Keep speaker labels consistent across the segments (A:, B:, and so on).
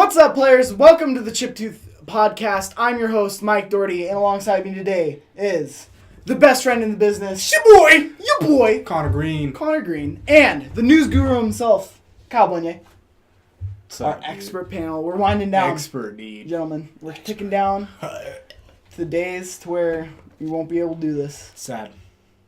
A: What's up, players? Welcome to the Chiptooth Podcast. I'm your host, Mike Doherty, and alongside me today is the best friend in the business, your boy,
B: Connor Green,
A: and the news guru himself, Kyle Blinier.
B: What's
A: Our
B: up, dude?
A: expert panel. We're winding down.
B: Expert, dude.
A: Gentlemen, we're ticking down to the days to where we won't be able to do this.
B: Sad,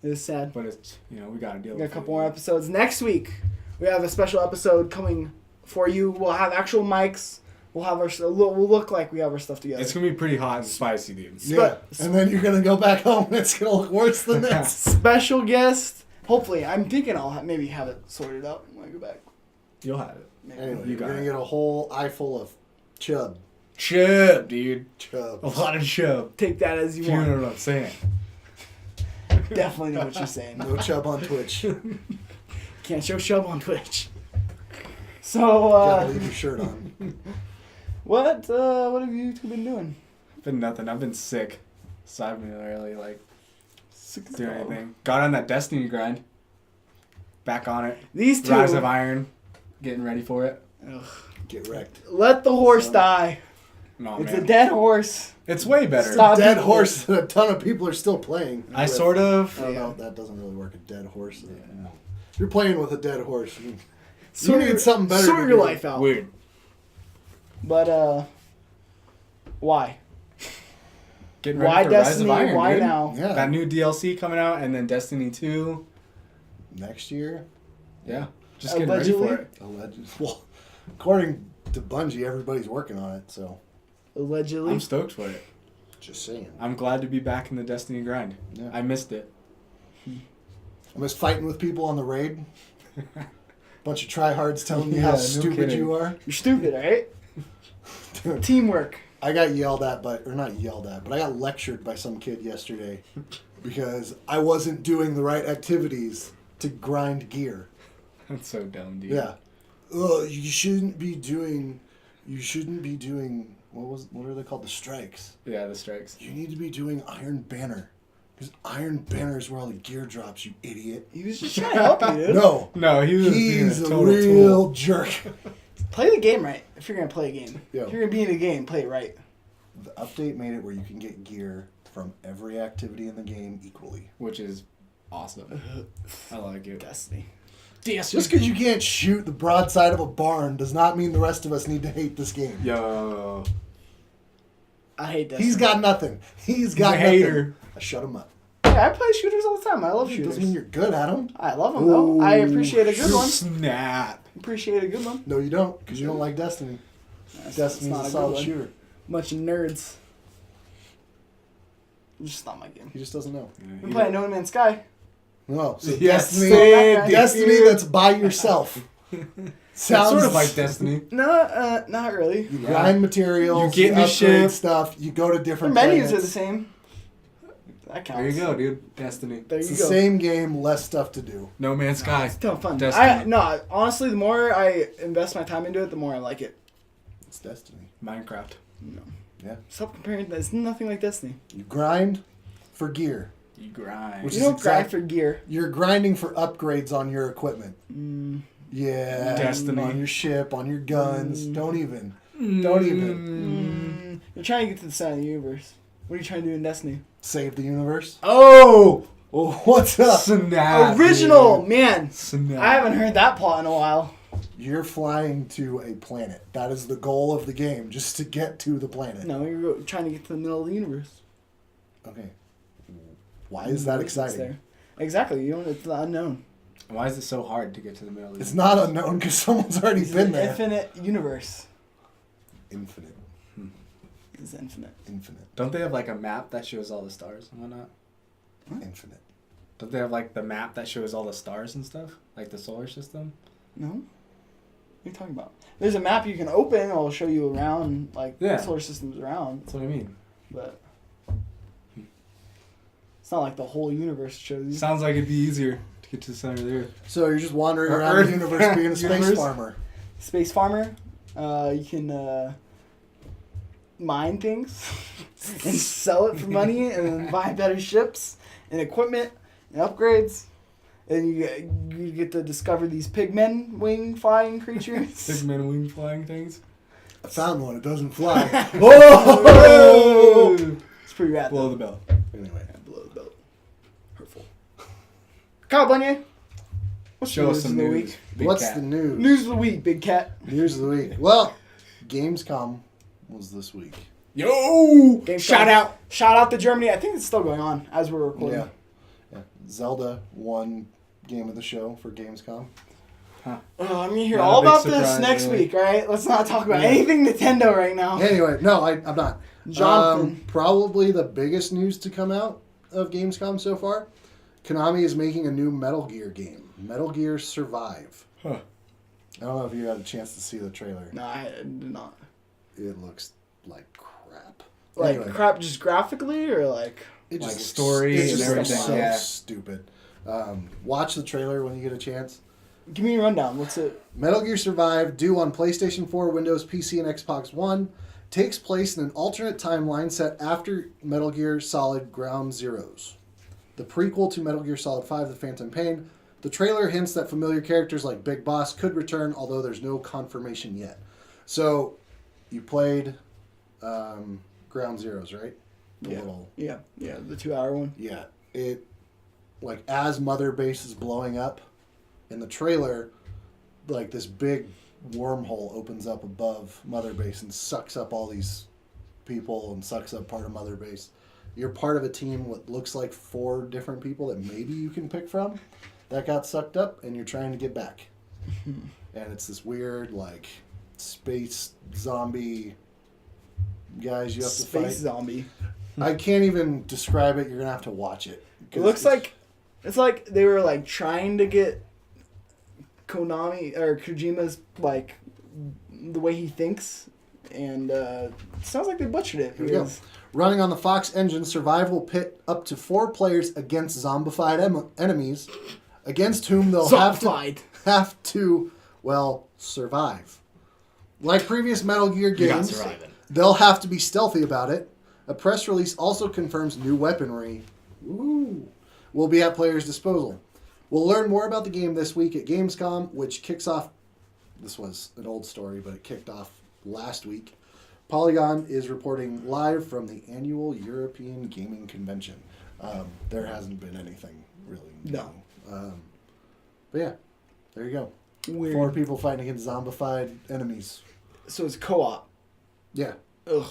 A: It is sad.
B: but it's, we gotta deal
A: We got a
B: with
A: couple more episodes. Next week, we have a special episode coming for you. We'll have actual mics. We'll have we'll look like we have our stuff together.
B: It's gonna be pretty hot and spicy, dude.
C: Yeah, and then you're gonna go back home and it's gonna look worse than this.
A: Special guest. Hopefully, I'm thinking I'll maybe have it sorted out when I go back.
B: You'll have it.
A: Maybe.
C: Anyway,
B: You
C: you're
B: got
C: gonna
B: it.
C: get a whole eye full of chub.
B: Chub, dude.
C: Chub.
B: A lot of chub.
A: Take that as you
B: If you know
A: want.
B: what I'm saying.
A: Definitely know what you're saying.
C: No chub on Twitch.
A: Can't show Shub on Twitch. So,
C: Gotta leave your shirt on.
A: what have you two been doing?
B: Been nothing. I've been sick, so I haven't really
A: Sick as
B: doing
A: hell.
B: anything. Got on that Destiny grind. Back on it.
A: These two.
B: Rise of Iron. Getting ready for it.
A: Ugh.
C: Get wrecked.
A: Let the horse
C: So-
A: die.
B: No,
A: It's
B: man.
A: a dead horse.
B: It's way better.
A: Stop.
C: Dead
A: people-
C: horse that a ton of people are still playing.
B: I
C: with.
B: sort of.
C: I don't know. That doesn't really work. A dead horse. If you're playing with a dead horse, you
A: Sort
C: need
A: your-
C: something better
A: Sort
C: to
A: your
C: do.
A: life out.
B: Weird.
A: But why?
B: Getting ready
A: Why
B: for
A: Destiny?
B: Rise of Iron,
A: Why
B: dude.
A: now?
C: Yeah.
B: That new DLC coming out, and then Destiny 2.
C: Next year,
B: Yeah. Just getting ready
A: Allegedly?
B: for it.
C: allegedly. Well, according to Bungie, everybody's working on it. So,
A: Allegedly.
B: I'm stoked for it.
C: just saying.
B: I'm glad to be back in the Destiny grind.
C: Yeah.
B: I missed it.
C: I was fighting with people on the raid. Bunch of tryhards telling you
B: Yeah,
C: how
B: no
C: stupid
B: kidding.
C: you are.
A: You're stupid, right?
C: Dude,
A: Teamwork.
C: I got yelled at, but not yelled at, but I got lectured by some kid yesterday because I wasn't doing the right activities to grind gear.
B: That's so dumb, dude.
C: Yeah. Oh, you shouldn't be doing. What are they called? The strikes.
B: Yeah, the strikes.
C: You need to be doing Iron Banner. Because Iron Banner is where all the gear drops, you idiot.
A: He was just trying to help you, dude.
C: No.
B: No, he was being
C: He's
B: a
C: a
B: total
C: real
B: tool.
C: jerk.
A: Play the game right. If you're gonna play a game,
C: Yeah.
A: if you're gonna be in a game, play it right.
C: The update made it where you can get gear from every activity in the game equally.
B: Which is awesome. I like it.
A: Destiny.
C: Just because you can't shoot the broadside of a barn does not mean the rest of us need to hate this game.
B: Yo.
A: I hate Destiny.
C: He's got nothing. He's got
B: a
C: nothing.
B: hater.
C: I shut him up.
A: Yeah, I play shooters all the time. I love
C: It
A: shooters.
C: doesn't mean you're good at them.
A: I love them though. I appreciate a good one.
B: Snap.
A: Appreciate a good one.
C: No, you don't, because you don't like Destiny. Destiny's
A: not
C: a
A: a
C: solid
A: good one.
C: shooter.
A: Bunch of nerds. It's just not my game.
C: He just doesn't know.
A: I'm playing No Man's Sky.
C: No, so
B: Yes,
C: Destiny,
A: sir,
C: Destiny
B: dude.
C: that's by yourself.
B: It's
C: Sounds
B: sort of like Destiny.
A: No, not really.
C: You
B: Yeah.
C: grind materials,
B: You get new
C: upgrade
B: ship.
C: stuff, you go to
A: The
C: different
A: menus
C: planets.
A: are the same. That counts.
B: There you go, dude. Destiny.
A: There
C: It's
A: you
C: the
A: go.
C: same game, less stuff to do.
B: No Man's Sky.
A: It's ton of fun.
B: Destiny.
A: Honestly, the more I invest my time into it, the more I like it.
C: It's Destiny.
B: Minecraft.
A: No.
C: Yeah.
A: Stop comparing. There's nothing like Destiny.
C: You grind for gear.
B: You grind.
C: Which
A: You
C: is
A: don't grind
C: exact-
A: for gear.
C: You're grinding for upgrades on your equipment. Yeah.
B: Destiny.
C: On your ship, on your guns. Don't even.
B: Mm.
C: Don't even.
A: You're trying to get to the center of the universe. What are you trying to do in Destiny?
C: Save the universe.
B: Oh!
C: Oh, what's up?
B: Snap.
A: Original,
B: dude.
A: man.
B: Snap.
A: I haven't heard that plot in a while.
C: You're flying to a planet. That is the goal of the game, just to get to the planet.
A: No, you're trying to get to the middle of the universe.
C: Okay. Why is that
A: It's
C: exciting?
A: there. Exactly. You don't. It's the unknown.
B: Why is it so hard to get to the middle of the
C: It's not unknown because someone's already
A: It's
C: been
A: an
C: there.
A: infinite universe.
C: Infinite.
A: It's infinite.
C: Infinite.
B: Don't they have like a map that shows all the stars and whatnot?
C: Infinite.
B: Don't they have like the map that shows all the stars and stuff? Like the solar system?
A: No. What are you talking about? There's a map you can open. It'll show you around, like
B: Yeah.
A: the solar system's around,
B: That's what I mean.
A: but it's not like the whole universe shows you.
B: Sounds like it'd be easier to get to the center of the earth.
C: So you're just wandering
B: Or
C: around
B: Earth.
C: the universe being a space
B: Universe.
C: farmer.
A: Space farmer. You can mine things and sell it for money, and then buy better ships and equipment and upgrades. And you get to discover these pigmen wing flying creatures.
B: Pigmen wing flying things.
C: I found one. It doesn't fly.
A: Oh! It's pretty rad.
B: Below
A: Though.
B: the belt.
C: Anyway,
A: Yeah, below the belt. Hurtful. Kyle Bunyan. What's
B: Show
A: the
B: us
A: news
B: some
A: of the
B: news.
A: week?
B: Big
C: what's
B: cat.
C: the news?
A: News of the week, Big Cat.
C: News of the week. Well, Gamescom was this week.
B: Yo!
A: Gamescom.
B: Shout out.
A: Shout out to Germany. I think it's still going on as we're recording.
C: Yeah. Zelda won Game of the Show for Gamescom.
A: Oh, I'm gonna hear
B: Not
A: all
B: a big
A: about this
B: surprise,
A: next
B: really.
A: week, all right? Let's not talk about anything Nintendo right now.
C: Anyway, no, I'm not.
A: Jonathan.
C: Probably the biggest news to come out of Gamescom so far. Konami is making a new Metal Gear game, Metal Gear Survive.
B: Huh.
C: I don't know if you had a chance to see the trailer.
A: No, I did not.
C: It looks like crap.
A: Like
C: Anyway,
A: crap, just graphically, or like
C: it
B: like
C: looks-
B: story
C: it
A: and
C: just looks
A: everything,
C: so
B: yeah.
C: stupid. Watch the trailer when you get a chance.
A: give me a rundown. What's it?
C: Metal Gear Survive, due on PlayStation 4, Windows, PC, and Xbox One, takes place in an alternate timeline set after Metal Gear Solid Ground Zeroes, the prequel to Metal Gear Solid 5, The Phantom Pain. The trailer hints that familiar characters like Big Boss could return, although there's no confirmation yet. So, you played Ground Zeroes, right?
A: Yeah, the 2-hour one.
C: Yeah, it, like, as Mother Base is blowing up, in the trailer, like, this big wormhole opens up above Mother Base and sucks up all these people and sucks up part of Mother Base. You're part of a team what looks like 4 different people that maybe you can pick from that got sucked up, and you're trying to get back. And it's this weird, like, space zombie guys you have to
A: Space
C: fight.
A: zombie.
C: I can't even describe it. You're gonna have to watch it.
A: It looks like it's like they were like trying to get Konami or Kojima's like the way he thinks, and it sounds like they butchered it.
C: Here we go. Running on the Fox engine, Survive will pit up to 4 players against zombified enemies, against whom they'll have to survive. Like previous Metal Gear
B: You're not
C: games,
B: surviving.
C: they'll have to be stealthy about it. A press release also confirms new weaponry will be at players' disposal. We'll learn more about the game this week at Gamescom, which kicks off. This was an old story, but it kicked off last week. Polygon is reporting live from the annual European Gaming Convention. There hasn't been anything really new.
A: No.
C: But yeah, there you go.
A: Weird.
C: 4 people fighting against zombified enemies.
A: So it's co-op.
C: Yeah.
A: Ugh.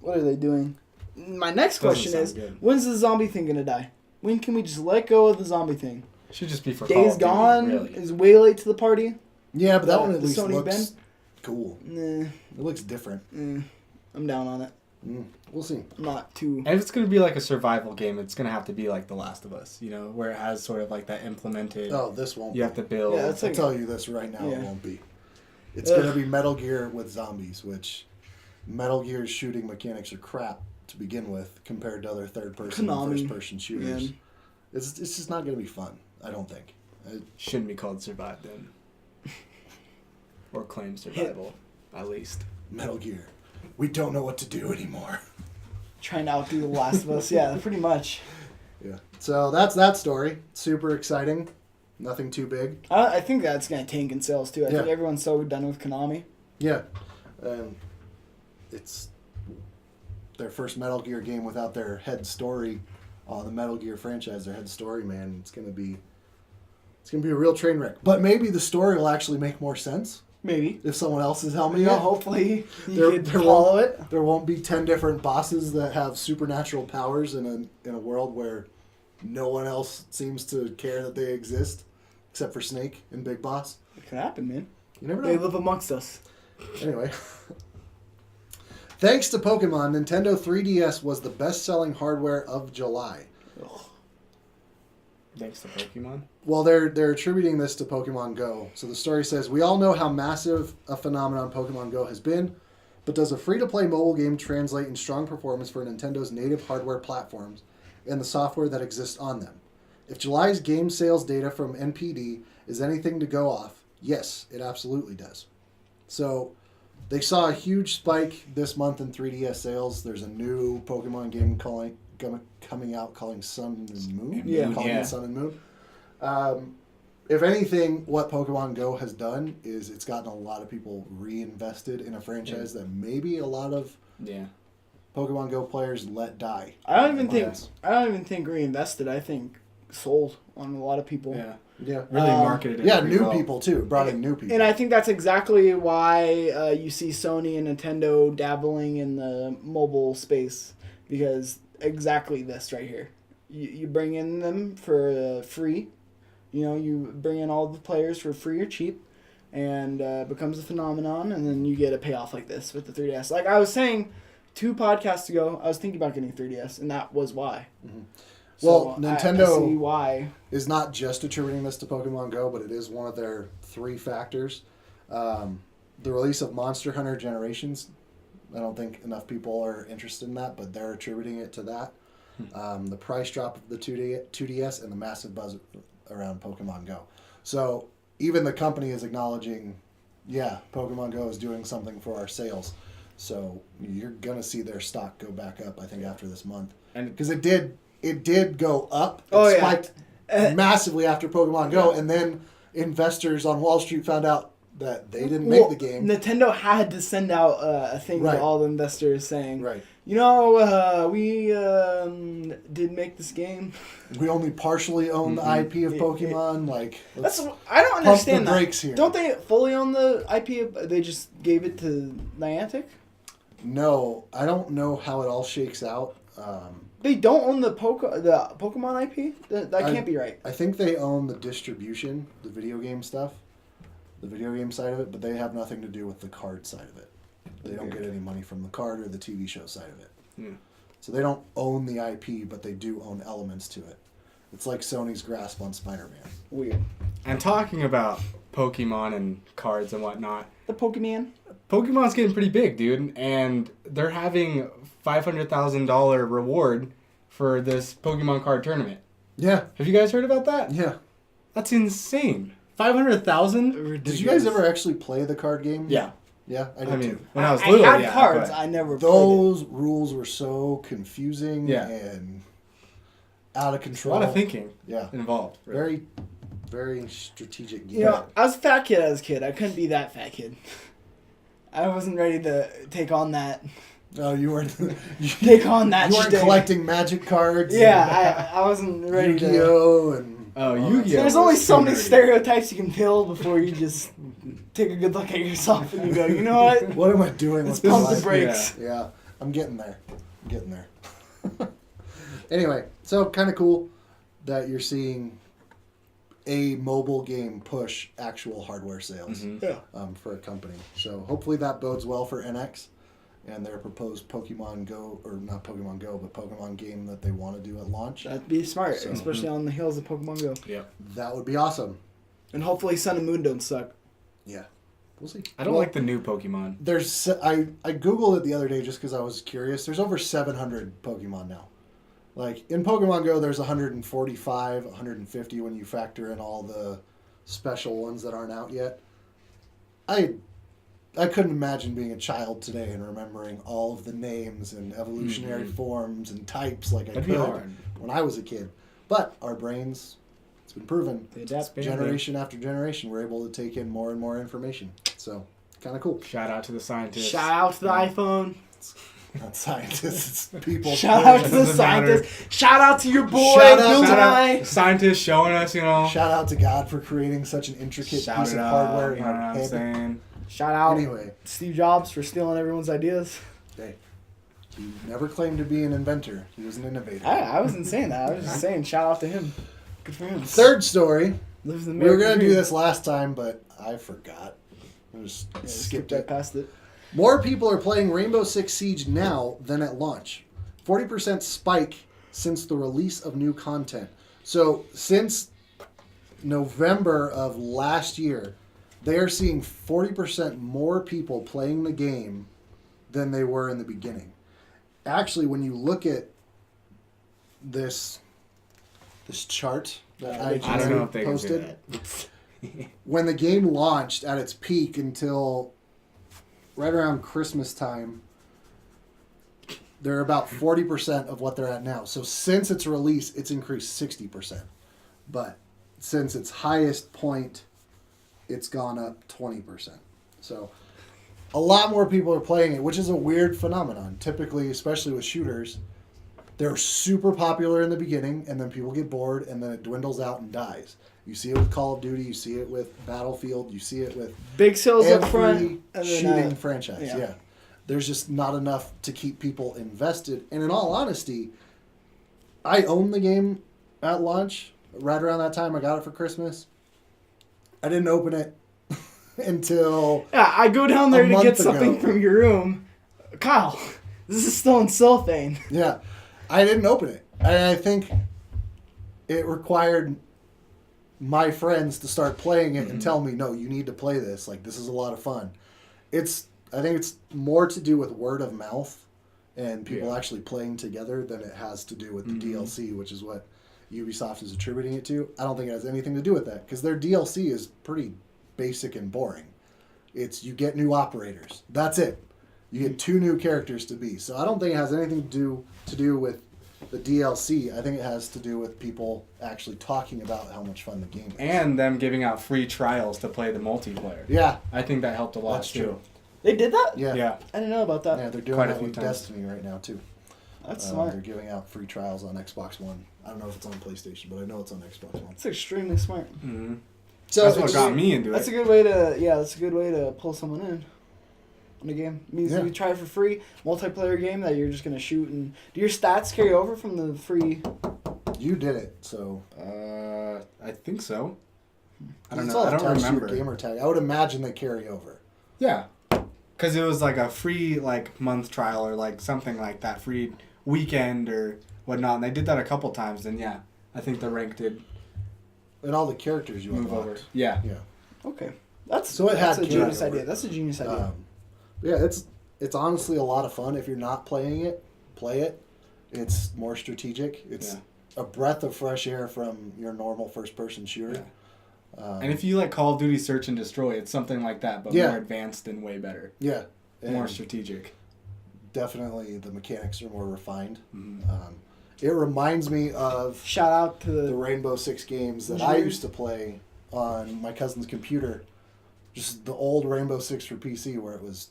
A: What are they doing? My next
B: Doesn't
A: question
B: sound
A: is,
B: good.
A: when's the zombie thing gonna die? When can we just let go of the zombie thing?
B: Should just be for Call
A: Days
B: of Duty,
A: Gone
B: really.
A: is way late to the party.
C: Yeah, but that one
A: The
C: at least
A: Sony
C: looks
A: Ben?
C: cool.
A: Nah,
C: It looks different.
A: I'm down on it.
C: We'll see.
A: I'm not too.
B: And if it's going to be like a survival game, it's going to have to be like The Last of Us, you know, where it has sort of like that implemented.
C: Oh, this won't.
B: You have to build.
A: Yeah, that's
C: I'll
A: like
C: tell you this right now,
A: Yeah.
C: it won't be. It's
A: Ugh.
C: going to be Metal Gear with zombies, which Metal Gear's shooting mechanics are crap to begin with compared to other third-person and
A: Konami,
C: first-person shooters.
A: man.
C: It's just not going to be fun, I don't think.
B: Shouldn't be called Survive then. Or claim survival, at least.
C: Metal Gear. We don't know what to do anymore.
A: Trying to outdo The Last of Us. Yeah, pretty much.
C: Yeah. So that's that story. Super exciting. Nothing too big.
A: I think that's gonna tank in sales too. I think
C: Yeah.
A: everyone's so done with Konami.
C: Yeah. It's their first Metal Gear game without their head story on the Metal Gear franchise, their head story, man. It's gonna be a real train wreck. But maybe the story will actually make more sense
A: Maybe.
C: if someone else is helming
A: Yeah,
C: it.
A: hopefully you
C: There-
A: could
C: there
A: follow
C: won't-
A: it.
C: There won't be 10 different bosses that have supernatural powers in a world where no one else seems to care that they exist, except for Snake and Big Boss.
A: It could happen, man.
C: You never
A: They
C: know.
A: live amongst us.
C: Anyway. Thanks to Pokemon, Nintendo 3DS was the best-selling hardware of July.
B: Thanks to Pokemon.
C: Well, they're attributing this to Pokemon Go. So the story says, we all know how massive a phenomenon Pokemon Go has been, but does a free-to-play mobile game translate in strong performance for Nintendo's native hardware platforms and the software that exists on them? If July's game sales data from NPD is anything to go off, yes, it absolutely does. So they saw a huge spike this month in 3DS sales. There's a new Pokemon game coming out calling Sun and Moon.
A: Yeah.
C: Calling
B: Yeah.
C: it Sun and Moon. if anything, what Pokemon Go has done is it's gotten a lot of people reinvested in a franchise that maybe a lot of
B: Yeah.
C: Pokemon Go players let die.
A: I don't even think
B: Yes.
A: reinvested. I think sold on a lot of people.
B: Yeah.
C: Yeah.
B: Really marketed it.
C: Yeah,
B: pretty
C: new
B: well.
C: people too. Brought in new people.
A: And I think that's exactly why you see Sony and Nintendo dabbling in the mobile space, because exactly this right here. You bring in them for free. You know, you bring in all the players for free or cheap, and becomes a phenomenon, and then you get a payoff like this with the 3DS. Like I was saying 2 podcasts ago, I was thinking about getting a 3DS, and that was why.
C: Mm-hmm.
A: So
C: Well,
A: I
C: Nintendo
A: see why.
C: is not just attributing this to Pokemon Go, but it is one of their 3 factors. The release of Monster Hunter Generations, I don't think enough people are interested in that, but they're attributing it to that. The price drop of the 2DS and the massive buzz around Pokemon Go. So even the company is acknowledging, yeah, Pokemon Go is doing something for our sales. So you're going to see their stock go back up, I think, after this month.
B: And
C: Because it did go up. It
A: Oh, yeah.
C: spiked massively after Pokemon Go, and then investors on Wall Street found out that they didn't make the game.
A: Nintendo had to send out a thing
C: Right.
A: to all the investors saying,
C: Right.
A: you know, we did make this game.
C: We only partially own the IP of
A: It-
C: Pokemon. Like, let's
A: I don't
C: pump
A: understand
C: the
A: that.
C: brakes here.
A: Don't they fully own the IP? They just gave it to Niantic.
C: No, I don't know how it all shakes out.
A: They don't own the Pokemon IP. That
C: I-
A: can't be right.
C: I think they own the distribution, the video game stuff, the video game side of it, but they have nothing to do with the card side of it. They don't get any money from the card or the TV show side of it.
B: Hmm.
C: So they don't own the IP, but they do own elements to it. It's like Sony's grasp on Spider-Man.
A: Weird.
B: And talking about Pokemon and cards and whatnot,
A: The Pokemon.
B: Pokemon's getting pretty big, dude, and they're having $500,000 reward for this Pokemon card tournament.
C: Yeah,
B: Have you guys heard about that?
C: yeah.
B: That's insane. 500,000?
C: Did you guys ever actually play the card game?
B: Yeah.
C: Yeah, I did
B: I mean,
C: too.
B: when I was
A: I
B: little,
A: had
B: yeah,
A: cards.
B: but-
A: I never played
C: Those rules were so confusing
B: Yeah.
C: and out of
B: a
C: control.
B: lot of thinking
C: Yeah,
B: involved. really.
C: very, very strategic
A: it.
C: game.
A: You know, I was a fat kid as a kid. I couldn't be that fat kid. I wasn't ready to take on that.
C: No, you weren't.
A: Take on that.
C: You weren't
A: shtick.
C: collecting magic cards.
A: Yeah, I wasn't
C: and
A: ready to.
C: Yu-Gi-Oh and
B: Oh,
C: all
B: Yu-Gi-Oh!
C: that.
A: There's
B: was
A: only so
B: so
A: many
B: nerdy.
A: stereotypes you can build before you just take a good look at yourself and you go, you know what?
C: What am I doing
A: Let's
C: with my
A: pump the
C: life?
A: brakes.
C: Yeah, I'm getting there. I'm getting there. Anyway, so kind of cool that you're seeing a mobile game push actual hardware sales
B: Mhm.
A: Yeah.
C: for a company. So hopefully that bodes well for NX and their proposed Pokemon Go, or not Pokemon Go, but Pokemon game that they want to do at launch.
A: That'd be smart,
C: So-
A: especially on the heels of Pokemon Go.
B: Yeah.
C: That would be awesome.
A: And hopefully Sun and Moon don't suck.
C: Yeah, we'll see.
B: I don't
C: Well,
B: like the new Pokemon.
C: There's I googled it the other day just because I was curious. There's over 700 Pokemon now. Like in Pokemon Go, there's 145, 150 when you factor in all the special ones that aren't out yet. I couldn't imagine being a child today and remembering all of the names and evolutionary forms and types like I
B: That'd be
C: could
B: hard.
C: when I was a kid. But our brains, it's been proven,
A: They adapt.
B: Expanding.
C: generation after generation, we're able to take in more and more information. So kind of cool.
B: Shout out to the scientists.
A: Shout out to the iPhone.
C: Not scientists, it's people.
A: Shout out to the
B: Doesn't matter.
A: scientists. Shout out to your boy,
C: Shout out-
A: Bill
B: Shout out
A: Nye.
B: scientists showing us, you know.
C: Shout out to God for creating such an intricate
B: Shout
C: piece
B: it
C: of
B: out,
C: hardware
B: you
C: in
B: know what
C: our
B: I'm
C: head.
B: saying?
A: Shout out
C: Anyway,
A: Steve Jobs for stealing everyone's ideas.
C: hey, he never claimed to be an inventor. He was an innovator.
A: I wasn't saying that. I was just saying shout out to him. Good for him.
C: Third story.
A: Lives the
C: We were
A: American
C: going to do
A: dream.
C: this last time, but I forgot. I just
A: Yeah,
C: skipped
A: right
C: it.
A: past it.
C: More people are playing Rainbow Six Siege now than at launch. 40% spike since the release of new content. So since November of last year, they are seeing 40% more people playing the game than they were in the beginning. Actually, when you look at this chart that
A: I
B: I don't know if they
C: IGN
B: can do
C: posted,
B: that.
C: when the game launched at its peak until right around Christmas time, they're about 40% of what they're at now. So since its release, it's increased 60%. But since its highest point, it's gone up 20%. So a lot more people are playing it, which is a weird phenomenon. Typically, especially with shooters, they're super popular in the beginning, and then people get bored, and then it dwindles out and dies. You see it with Call of Duty, you see it with Battlefield, you see it with
A: Big sales up
C: every
A: front. And then,
C: shooting franchise.
A: yeah.
C: Yeah. There's just not enough to keep people invested. And in all honesty, I owned the game at launch. Right around that time, I got it for Christmas. I didn't open it until
A: Yeah, I go down there
C: A
A: to get
C: month
A: something
C: ago.
A: from your room. Kyle, this is still in cellophane.
C: yeah, I didn't open it. And I think it required my friends to start playing it and tell me, no, you need to play this. Like, this is a lot of fun. I think it's more to do with word of mouth and people actually playing together than it has to do with the DLC, which is what Ubisoft is attributing it to. I don't think it has anything to do with that because their DLC is pretty basic and boring. It's you get new operators. That's it. You get 2 new characters to be. So I don't think it has anything to do with the DLC. I think it has to do with people actually talking about how much fun the game is.
B: And them giving out free trials to play the multiplayer.
C: Yeah,
B: I think that helped a lot
C: that's
B: too.
C: true.
A: They did that?
C: Yeah.
B: Yeah.
A: I didn't know about that.
C: Yeah, they're doing
B: Quite a
C: that
B: few
C: with
B: times.
C: Destiny right now too.
A: That's
C: They're
A: smart.
C: giving out free trials on Xbox One. I don't know if it's on PlayStation, but I know it's on Xbox One.
A: That's extremely smart.
B: Mm-hmm.
C: So
B: That's what
C: it's-
B: got me into
A: That's a
B: it.
A: good way to that's a good way to pull someone in on the game. It means
C: Yeah.
A: you try it for free, multiplayer game that you're just gonna shoot and do your stats carry over from the free?
C: You did it, so
B: I think so. I don't
C: it's
B: know.
C: all
B: I don't
C: attached to your
B: remember.
C: gamer tag. I would imagine they carry over.
B: Yeah, because it was like a free like month trial or like something like that, free weekend or whatnot. And they did that a couple times, and yeah, I think the rank did
C: And all the characters you
B: move
C: unlocked.
B: over. Yeah,
C: Yeah.
A: Okay, that's
C: So it
A: that's
C: had
A: a genius
C: carryover.
A: idea. That's a genius idea.
C: Yeah, it's honestly a lot of fun. If you're not playing it, play it. It's more strategic. It's a breath of fresh air from your normal first-person shooter.
B: and if you like Call of Duty Search and Destroy, it's something like that, but
C: Yeah.
B: more advanced and way better,
C: Yeah,
B: more
C: and
B: strategic.
C: definitely the mechanics are more refined.
B: Mm-hmm.
C: It reminds me of
A: Shout out to
C: the
A: the
C: Rainbow Six games that I used to play on my cousin's computer. Just the old Rainbow Six for PC where it was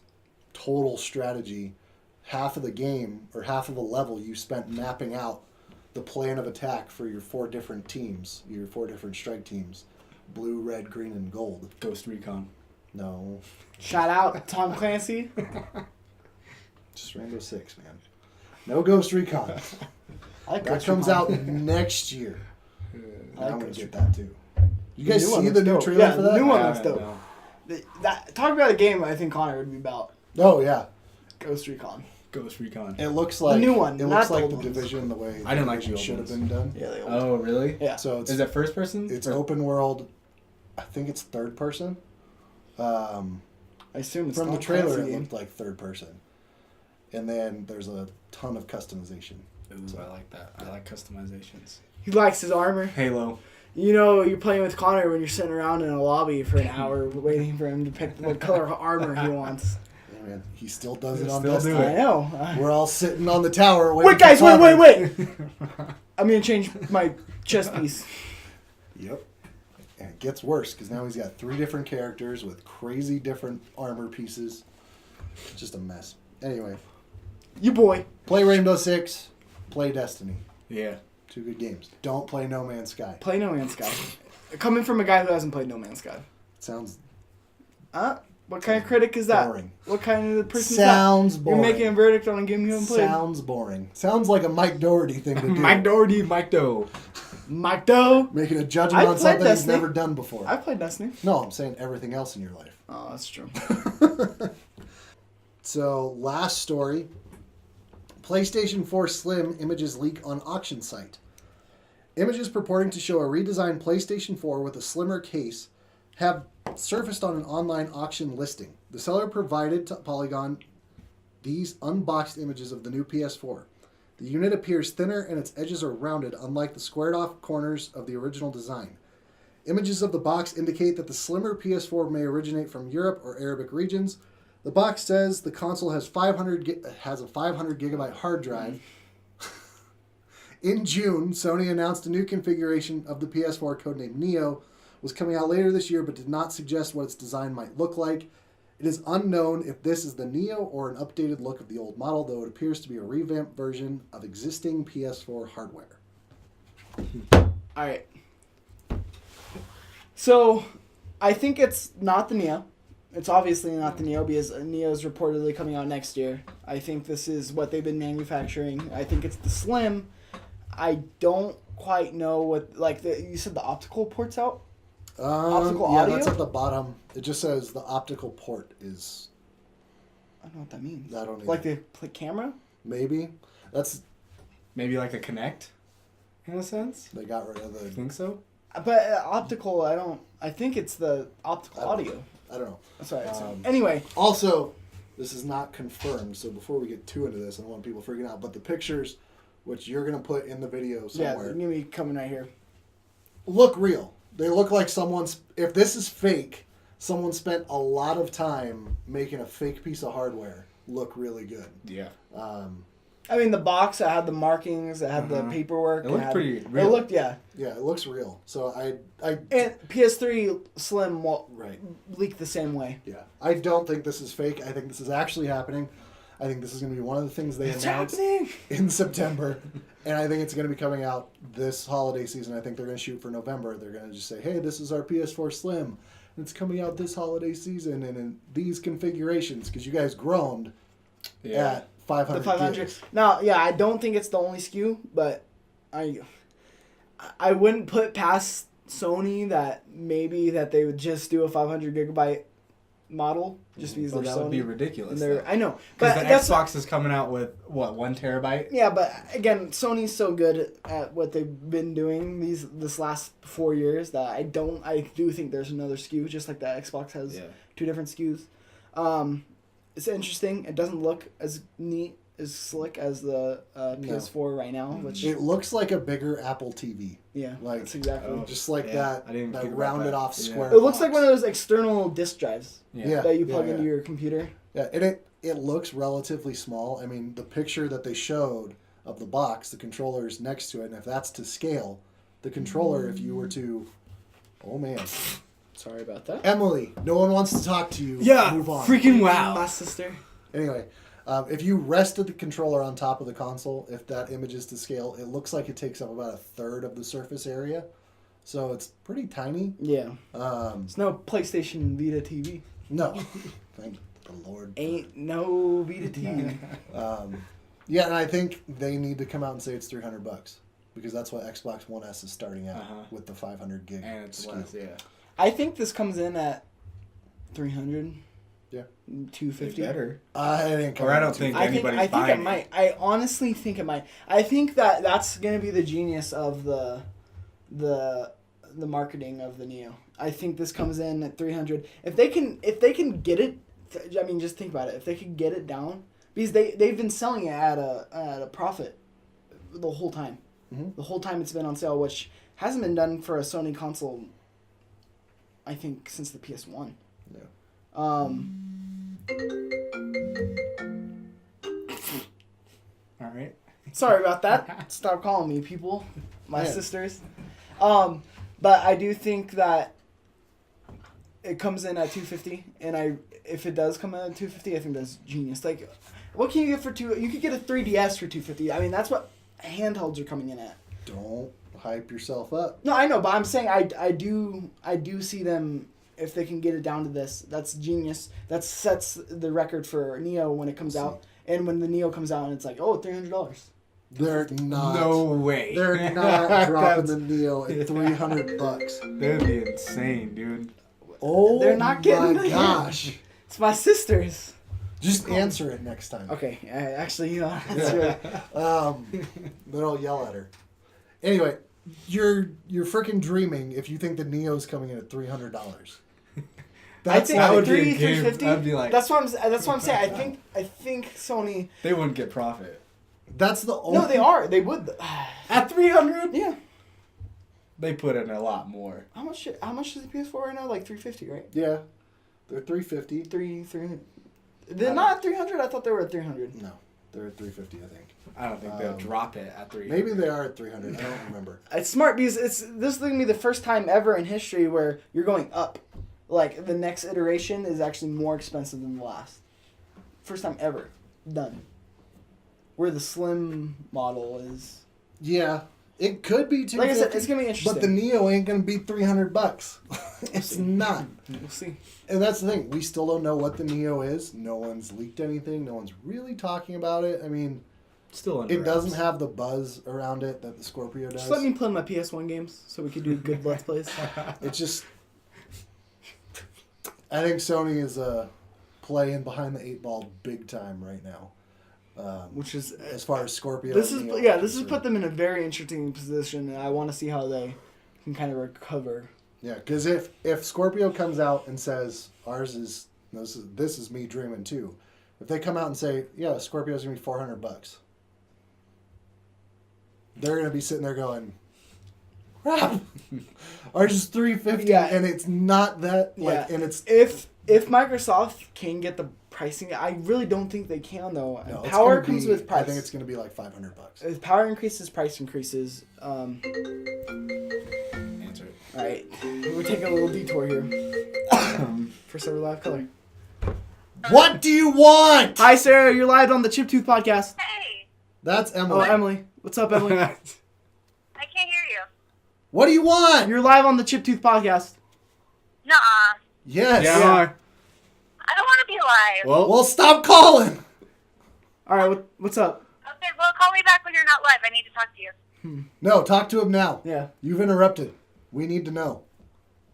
C: total strategy. Half of the game or half of the level you spent mapping out the plan of attack for your 4 different teams, your 4 different strike teams. Blue, red, green, and gold.
B: Ghost Recon.
C: No,
A: shout out Tom Clancy.
C: just Rainbow Six, man. No Ghost Recon.
A: I like
C: That
A: Ghost
C: comes
A: Recon.
C: out next year.
A: I
C: And
A: like
C: I'm gonna
A: Ghost
C: get
A: Recon.
C: that too. You guys
A: new one
C: see
A: looks
C: the new
A: dope.
C: trailer
A: Yeah,
C: for
A: the
C: that?
A: new one
B: I
A: looks
B: haven't,
A: dope.
B: no.
A: Talk about a game I think Connor would be about.
C: Oh yeah.
A: Ghost Recon.
B: Ghost Recon.
C: It looks like
A: new one,
C: It
A: not
C: looks
A: the
C: like
A: old
C: the
A: ones.
C: Division the way
B: I didn't like
C: Division
B: the old
C: should have
B: ones.
C: been done.
A: Yeah, they
B: Oh, really?
A: Yeah.
C: So it's
B: Is it first person?
C: it's
B: Or-
C: open world. I think it's third person.
A: I assume it's
C: From the
A: Tom
C: trailer,
A: Clancy
C: it
A: game.
C: looked like third person, and then there's a ton of customization.
B: Ooh, I like that. I like customizations.
A: He likes his armor.
B: Halo.
A: You know, you're playing with Connor when you're sitting around in a lobby for an hour waiting for him to pick what color armor he wants.
C: Yeah, man, he still does it
B: He'll
C: on
B: still do
C: Destiny.
A: I know.
C: We're all sitting on the tower. Waiting
A: Wait, guys,
C: for
A: wait.
C: Connor.
A: I'm gonna change my chest piece.
C: Yep. And it gets worse because now he's got 3 different characters with crazy different armor pieces. It's just a mess. Anyway,
A: You boy.
C: play Rainbow Six, play Destiny.
B: Yeah.
C: 2 good games. Don't play No Man's Sky.
A: Play No Man's Sky. Coming from a guy who hasn't played No Man's Sky.
C: Sounds
A: What kind of critic is that?
C: boring.
A: What kind of person
C: Sounds
A: is that?
C: boring.
A: You're making a verdict on a game you haven't played.
C: Sounds boring. Sounds like a Mike Doherty thing to do.
B: Mike Doherty, Mike Doe.
A: Mike Doe.
C: Making a judgment
A: I've
C: on
A: played
C: something he's
A: Destiny.
C: never done before.
A: I played Destiny.
C: No, I'm saying everything else in your life.
A: Oh, that's true.
C: So, last story. PlayStation 4 Slim images leak on auction site. Images purporting to show a redesigned PlayStation 4 with a slimmer case have surfaced on an online auction listing. The seller provided to Polygon these unboxed images of the new PS4. The unit appears thinner and its edges are rounded, unlike the squared off corners of the original design. Images of the box indicate that the slimmer PS4 may originate from Europe or Arabic regions. The box says the console has a 500 gigabyte hard drive. In June, Sony announced a new configuration of the PS4 codenamed Neo was coming out later this year, but did not suggest what its design might look like. It is unknown if this is the Neo or an updated look of the old model, though it appears to be a revamped version of existing PS4 hardware.
A: All right. So, I think it's not the Neo. It's obviously not the Neo because Neo is reportedly coming out next year. I think this is what they've been manufacturing. I think it's the Slim. I don't quite know what, like, you said the optical port's out? Optical audio?
C: That's at the bottom. It just says the optical port is...
A: I don't know what that means.
C: I don't either.
A: Like the camera?
C: Maybe. That's...
B: Maybe like a Kinect, in a sense.
C: They got rid of
B: I
C: the...
B: think so.
A: But optical, I think it's the optical audio.
C: I don't know.
A: That's right. Anyway.
C: Also, this is not confirmed, so before we get too into this, I don't want people freaking out, but the pictures, which you're going to put in the video
A: Yeah,
C: somewhere,
A: they're going to be coming right here.
C: look real. They look like someone's... If this is fake, someone spent a lot of time making a fake piece of hardware look really good.
B: Yeah.
A: I mean, the box that had the markings, that had the paperwork.
B: It looked pretty real.
A: It looked, yeah.
C: Yeah, it looks real. So I
A: And PS3 Slim will
C: right.
A: leak the same way.
C: Yeah. I don't think this is fake. I think this is actually happening. I think this is going to be one of the things they announce in September. And I think it's going to be coming out this holiday season. I think they're going to shoot for November. They're going to just say, hey, this is our PS4 Slim. And it's coming out this holiday season and in these configurations. Because you guys groaned at 500
A: The 500.
C: gigs.
A: Now, yeah, I don't think it's the only SKU, but I wouldn't put past Sony that maybe that they would just do a 500 gigabyte model just because
B: But
A: they're
B: that
A: Sony.
B: would be ridiculous.
A: And they're, I know,
B: Because
A: but
B: the
A: that's
B: Xbox is coming out with, what, 1 terabyte?
A: yeah, but again, Sony's so good at what they've been doing this last 4 years that I do think there's another SKU, just like that Xbox has two different SKUs. It's interesting. It doesn't look as neat, as slick as the PS4 right now, which
C: It looks like a bigger Apple TV.
A: yeah,
C: Like,
A: that's exactly.
C: Just like
B: I didn't
C: that
B: think about
C: rounded
B: that.
C: off
B: Yeah.
C: square
A: It looks
C: box.
A: like one of those external disk drives
C: Yeah.
A: that you plug
C: yeah.
A: into your computer.
C: Yeah, and it looks relatively small. I mean, the picture that they showed of the box, the controller's next to it, and if that's to scale, the controller, if you were to... Oh, man.
A: Sorry about that.
C: Emily, no one wants to talk to you.
B: Yeah,
C: Move on.
B: freaking wow.
A: My sister.
C: Anyway, if you rested the controller on top of the console, if that image is to scale, it looks like it takes up about a third of the surface area. So it's pretty tiny.
A: Yeah.
C: Um,
A: It's no PlayStation Vita TV.
C: no. Thank the Lord.
A: Ain't no Vita TV.
C: Yeah, and I think they need to come out and say it's $300 because that's what Xbox One S is starting at with the 500 gig.
B: And it's
C: SKU.
B: less, yeah.
A: I think this comes in at 300.
C: Yeah.
A: 250.
B: Better.
C: I didn't come
B: Or I
C: out
B: don't
C: to-
B: think
A: I think
B: anybody's
A: it
B: buying
A: might. I honestly think it might. I think that's gonna be the genius of the marketing of the Neo. I think this comes in at 300. If they can get it, I mean, just think about it. If they could get it down, because they've been selling it at a profit the whole time.
C: Mhm.
A: The whole time it's been on sale, which hasn't been done for a Sony console. I think since the PS1.
C: Yeah.
B: All right.
A: Sorry about that. Stop calling me people, my
C: Yeah.
A: sisters. But I do think that it comes in at 250, and if it does come in at 250, I think that's genius. Like, what can you get for You could get a 3DS for 250. I mean, that's what handhelds are coming in at.
C: Don't hype yourself up.
A: No, I know, but I'm saying I do see them. If they can get it down to this, that's genius. That sets the record for Neo when it comes out, and when the Neo comes out, and it's like, oh, $300.
C: They're not.
B: No way.
C: They're not dropping
B: That's-
C: the Neo at $300.
B: That'd be insane, dude.
C: Oh,
A: They're not getting
C: my
A: it.
C: gosh.
A: It's my sisters.
C: Just answer it next time.
A: Okay, actually, that's right.
C: Then I'll yell at her. Anyway, you're freaking dreaming if you think the Neo's coming in at $300.
A: I think
B: that would be a
A: 350.
B: game. I'd be like-
A: that's what I'm saying. I think Sony.
B: They wouldn't get profit.
C: That's the only.
A: No, they are. They would.
B: At 300?
A: Yeah.
B: They put in a lot more.
A: How much is the PS4 right now? Like 350, right?
C: Yeah, they're $350.
A: 300. They're not 300. I thought they were at 300.
C: No, They're at $350, I think.
B: I don't think they'll drop it at 300.
C: Maybe they are at $300. I don't remember.
A: It's smart because this is going to be the first time ever in history where you're going up. Like, the next iteration is actually more expensive than the last. First time ever. Done. Where the slim model is.
C: Yeah, it could be $250.
A: Like I said, it's going to be interesting.
C: But the Neo ain't gonna be $300. It's not.
A: We'll see.
C: And that's the thing. We still don't know what the Neo is. No one's leaked anything. No one's really talking about it. I mean,
B: Still under
C: it doesn't
B: wraps.
C: have the buzz around it that the Scorpio does.
A: Just let me play my PS1 games so we could do good Let's Plays.
C: It's just, I think Sony is playing behind the 8 ball big time right now.
A: Which is...
C: As far as Scorpio.
A: This
C: and
A: is
C: Neo are
A: this has
C: concerned.
A: put them in a very interesting position, and I want to see how they can kind of recover.
C: Yeah, because if Scorpio comes out and says ours is this is me dreaming too, if they come out and say yeah Scorpio's gonna be $400, they're gonna be sitting there going, crap, ours is $350,
A: Yeah.
C: and it's not that like,
A: Yeah.
C: and it's
A: If Microsoft can get the pricing, I really don't think they can though.
C: no, it's
A: Power
C: gonna
A: comes
C: be-
A: with price.
C: I think it's gonna be like $500.
A: If power increases, price increases.
B: Answer it.
A: All right, we're taking a little detour here for Sarah Live Color.
C: What do you want?
A: Hi, Sarah. You're live on the Chip Tooth podcast.
D: Hey,
C: That's
A: Oh,
C: Emily.
A: Emily. What's up, Emily?
D: I can't hear you.
C: What do you want?
A: You're live on the Chip Tooth podcast.
D: Nuh-uh.
C: Yes.
A: Yeah.
D: I don't want to be live.
C: Well, stop calling.
A: All right, what's up?
D: Okay, well, call me back when you're not live. I need to talk to you.
C: No, talk to him now.
A: Yeah.
C: You've interrupted. We need to know.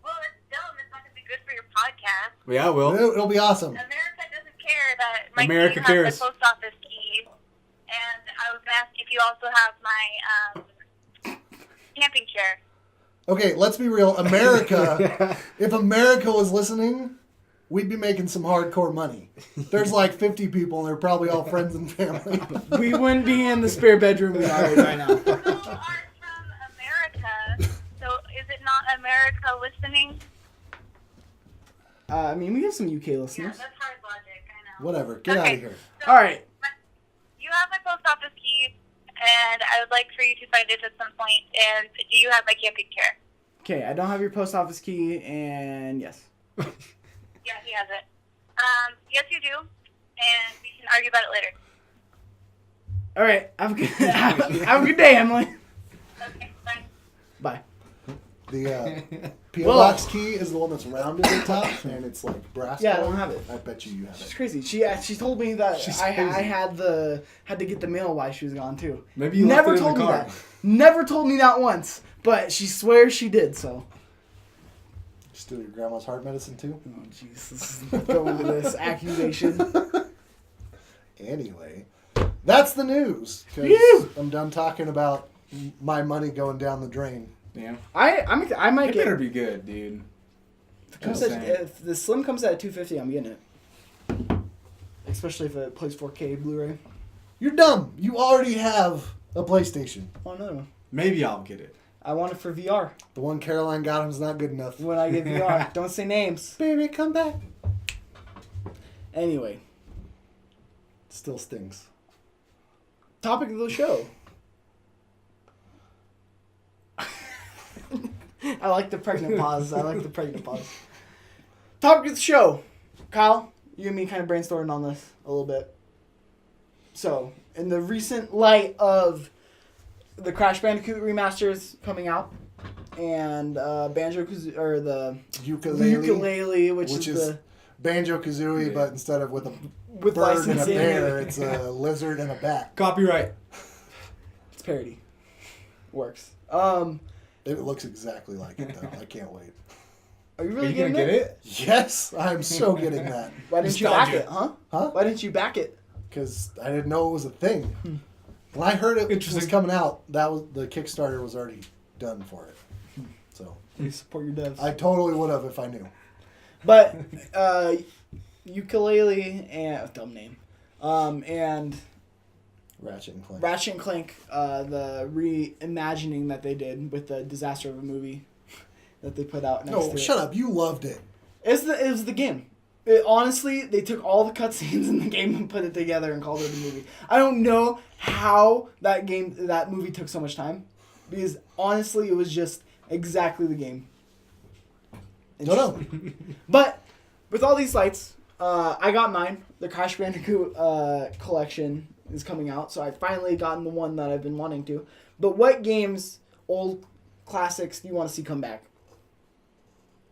D: Well, it's dumb. It's not going to be good for your podcast.
B: Yeah, Will.
C: It'll be awesome.
D: America doesn't care that my
B: America
D: team
B: cares.
D: has the post office key. And I was going to ask if you also have my camping chair.
C: Okay, let's be real. America, if America was listening, we'd be making some hardcore money. There's like 50 people, and they're probably all friends and family.
A: We wouldn't be in the spare bedroom we are in right now.
D: You aren't from America, so is it not America listening?
A: I mean, we have some UK
D: Yeah,
A: listeners.
D: that's hard logic, I know.
C: Whatever. Get out
D: Okay.
C: of here.
D: So,
A: All right.
D: You have my post office key, and I would like for you to find it at some point. And do you have my camping chair?
A: Okay, I don't have your post office key, and yes.
D: Yeah, he has it. Yes, you do. And we can argue about it later.
A: All right, have a good, have a good day, Emily.
D: Okay, bye.
A: Bye.
C: The P.O.
A: Well-
C: Box key is the one that's rounded at the top, and it's like brass.
A: Yeah, I
C: colored.
A: don't have it.
C: I bet you have
A: She's
C: it.
A: crazy. She told me that
B: She's
A: I
B: crazy.
A: had to get the mail while she was gone too.
B: Maybe you
A: Never
B: left it in
A: told
B: the
A: me
B: car.
A: that. Never told me that once, but she swears she did. So.
C: Steal your grandma's heart medicine too.
A: Oh Jesus! Go into this accusation.
C: Anyway, that's the news. 'Cause
A: Phew.
C: I'm done talking about my money going down the drain.
B: Yeah.
A: I might
B: It
A: get.
B: better be good, dude.
A: Comes
B: Just
A: at,
B: saying.
A: if the Slim comes at $250, I'm getting it. Especially if it plays 4K Blu-ray.
C: You're dumb. You already have a PlayStation.
A: Oh, another one.
B: Maybe I'll get it.
A: I want it for VR.
C: The one Caroline got him's not good enough.
A: When I get VR, don't say names.
C: Baby, come back.
A: Anyway,
C: Still stings.
A: topic of the show. I like the pregnant pause. Topic of the show. Kyle, you and me kind of brainstormed on this a little bit. So, in the recent light of the Crash Bandicoot remasters coming out, and Banjo-Kazooie, or the ukulele, which is the
C: Banjo-Kazooie,
B: Yeah.
C: but instead of with a
A: with
C: bird and a
A: licensing,
C: bear, it's a lizard and a bat.
B: Copyright.
A: it's parody. Works.
C: It looks exactly like it, though. I can't wait.
A: Are you
B: Are
A: really
B: you gonna
A: getting
B: get it?
C: Yes, I'm so getting that.
A: Why didn't you back
B: Nostalgia.
A: it, huh?
C: Huh?
A: Why didn't you back it?
C: Because I didn't know it was a thing. When I heard it was
B: Interesting.
C: coming out, that was the Kickstarter was already done for it. So
A: You support your devs.
C: I totally would have if I knew.
A: But ukulele and dumb name, and
C: Ratchet and Clank.
A: Ratchet and Clank, the reimagining that they did with the disaster of a movie that they put out. Next
C: No,
A: to
C: shut
A: it.
C: up. You loved it.
A: It was the game. honestly, they took all the cutscenes in the game and put it together and called it a movie. I don't know how that movie took so much time, because honestly, it was just exactly the game.
C: Don't know.
A: But with all these lights, I got mine. The Crash Bandicoot collection is coming out, so I finally gotten the one that I've been wanting to. But what games, old classics, do you want to see come back?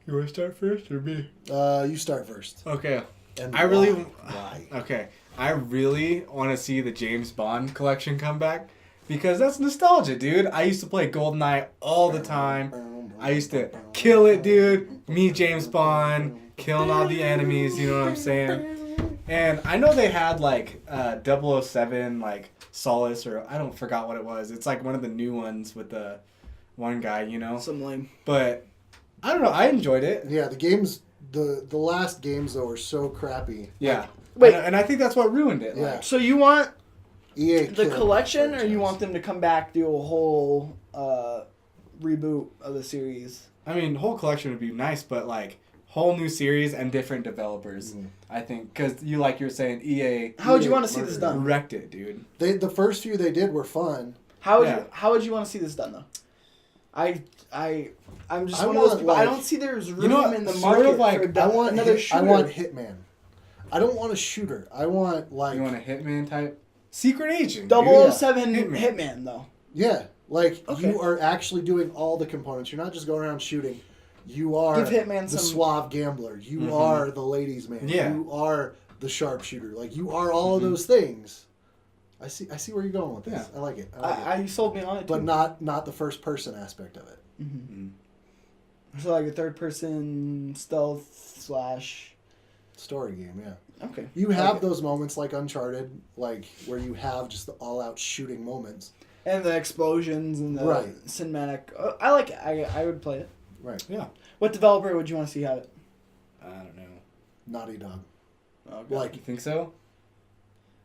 B: You want to start first or me?
C: You start first.
B: Okay.
C: And
B: I really.
C: why?
B: Okay. I really want to see the James Bond collection come back because that's nostalgia, dude. I used to play GoldenEye all the time. I used to kill it, dude. Me, James Bond, killing all the enemies, you know what I'm saying? And I know they had like 007, like Solace, or I don't forgot what it was. It's like one of the new ones with the one guy, you know?
A: Some lame.
B: But I don't know. I enjoyed it.
C: Yeah, the games, the last games though were so crappy.
B: Yeah.
A: Wait.
B: And I think that's what ruined it.
C: Yeah.
B: Like,
A: So you want
C: EA
A: the
C: killed
A: collection,
C: the
A: or you
C: franchise.
A: want them to come back, do a whole reboot of the series?
B: I mean, whole collection would be nice, but like whole new series and different developers.
C: Mhm.
B: I think because you're saying EA
A: How would you
C: EA
A: want to see this
C: murdered
A: done?
B: wrecked it, dude.
C: The first few they did were fun.
A: How would
B: Yeah.
A: how would you want to see this done though? I'm just
C: I
A: one of those
C: want,
A: people. I
C: like-
A: don't see there's room
B: You know what?
A: in the
B: Sort
A: market
B: of like-
A: for
C: I want
A: another
C: I
A: shooter.
C: want Hitman. I don't want a shooter. I want like
B: You want a Hitman type secret agent?
A: 007
B: Hitman.
A: Hitman though.
C: yeah, like
A: Okay.
C: you are actually doing all the components. You're not just going around shooting. You are
A: Give Hitman
C: the
A: some-
C: suave gambler. You
B: Mhm.
C: are the ladies' man.
B: Yeah.
C: You are the sharpshooter. Like you are all of those things. I see where you're going with this.
B: Yeah.
C: I like it. I like it.
A: I you sold me on it.
C: But
A: too.
C: not the first person aspect of it.
A: Mhm. So like a third person stealth slash.
C: Story game, yeah.
A: Okay.
C: You
A: I
C: have
A: like it.
C: those moments like Uncharted, like where you have just the all-out shooting moments.
A: And the explosions and the
C: Right.
A: cinematic. I like it. I would play it.
C: Right.
B: Yeah.
A: What developer would you want to see have it?
B: I don't know.
C: Naughty Dog.
A: Oh, God.
C: Like
B: You think so?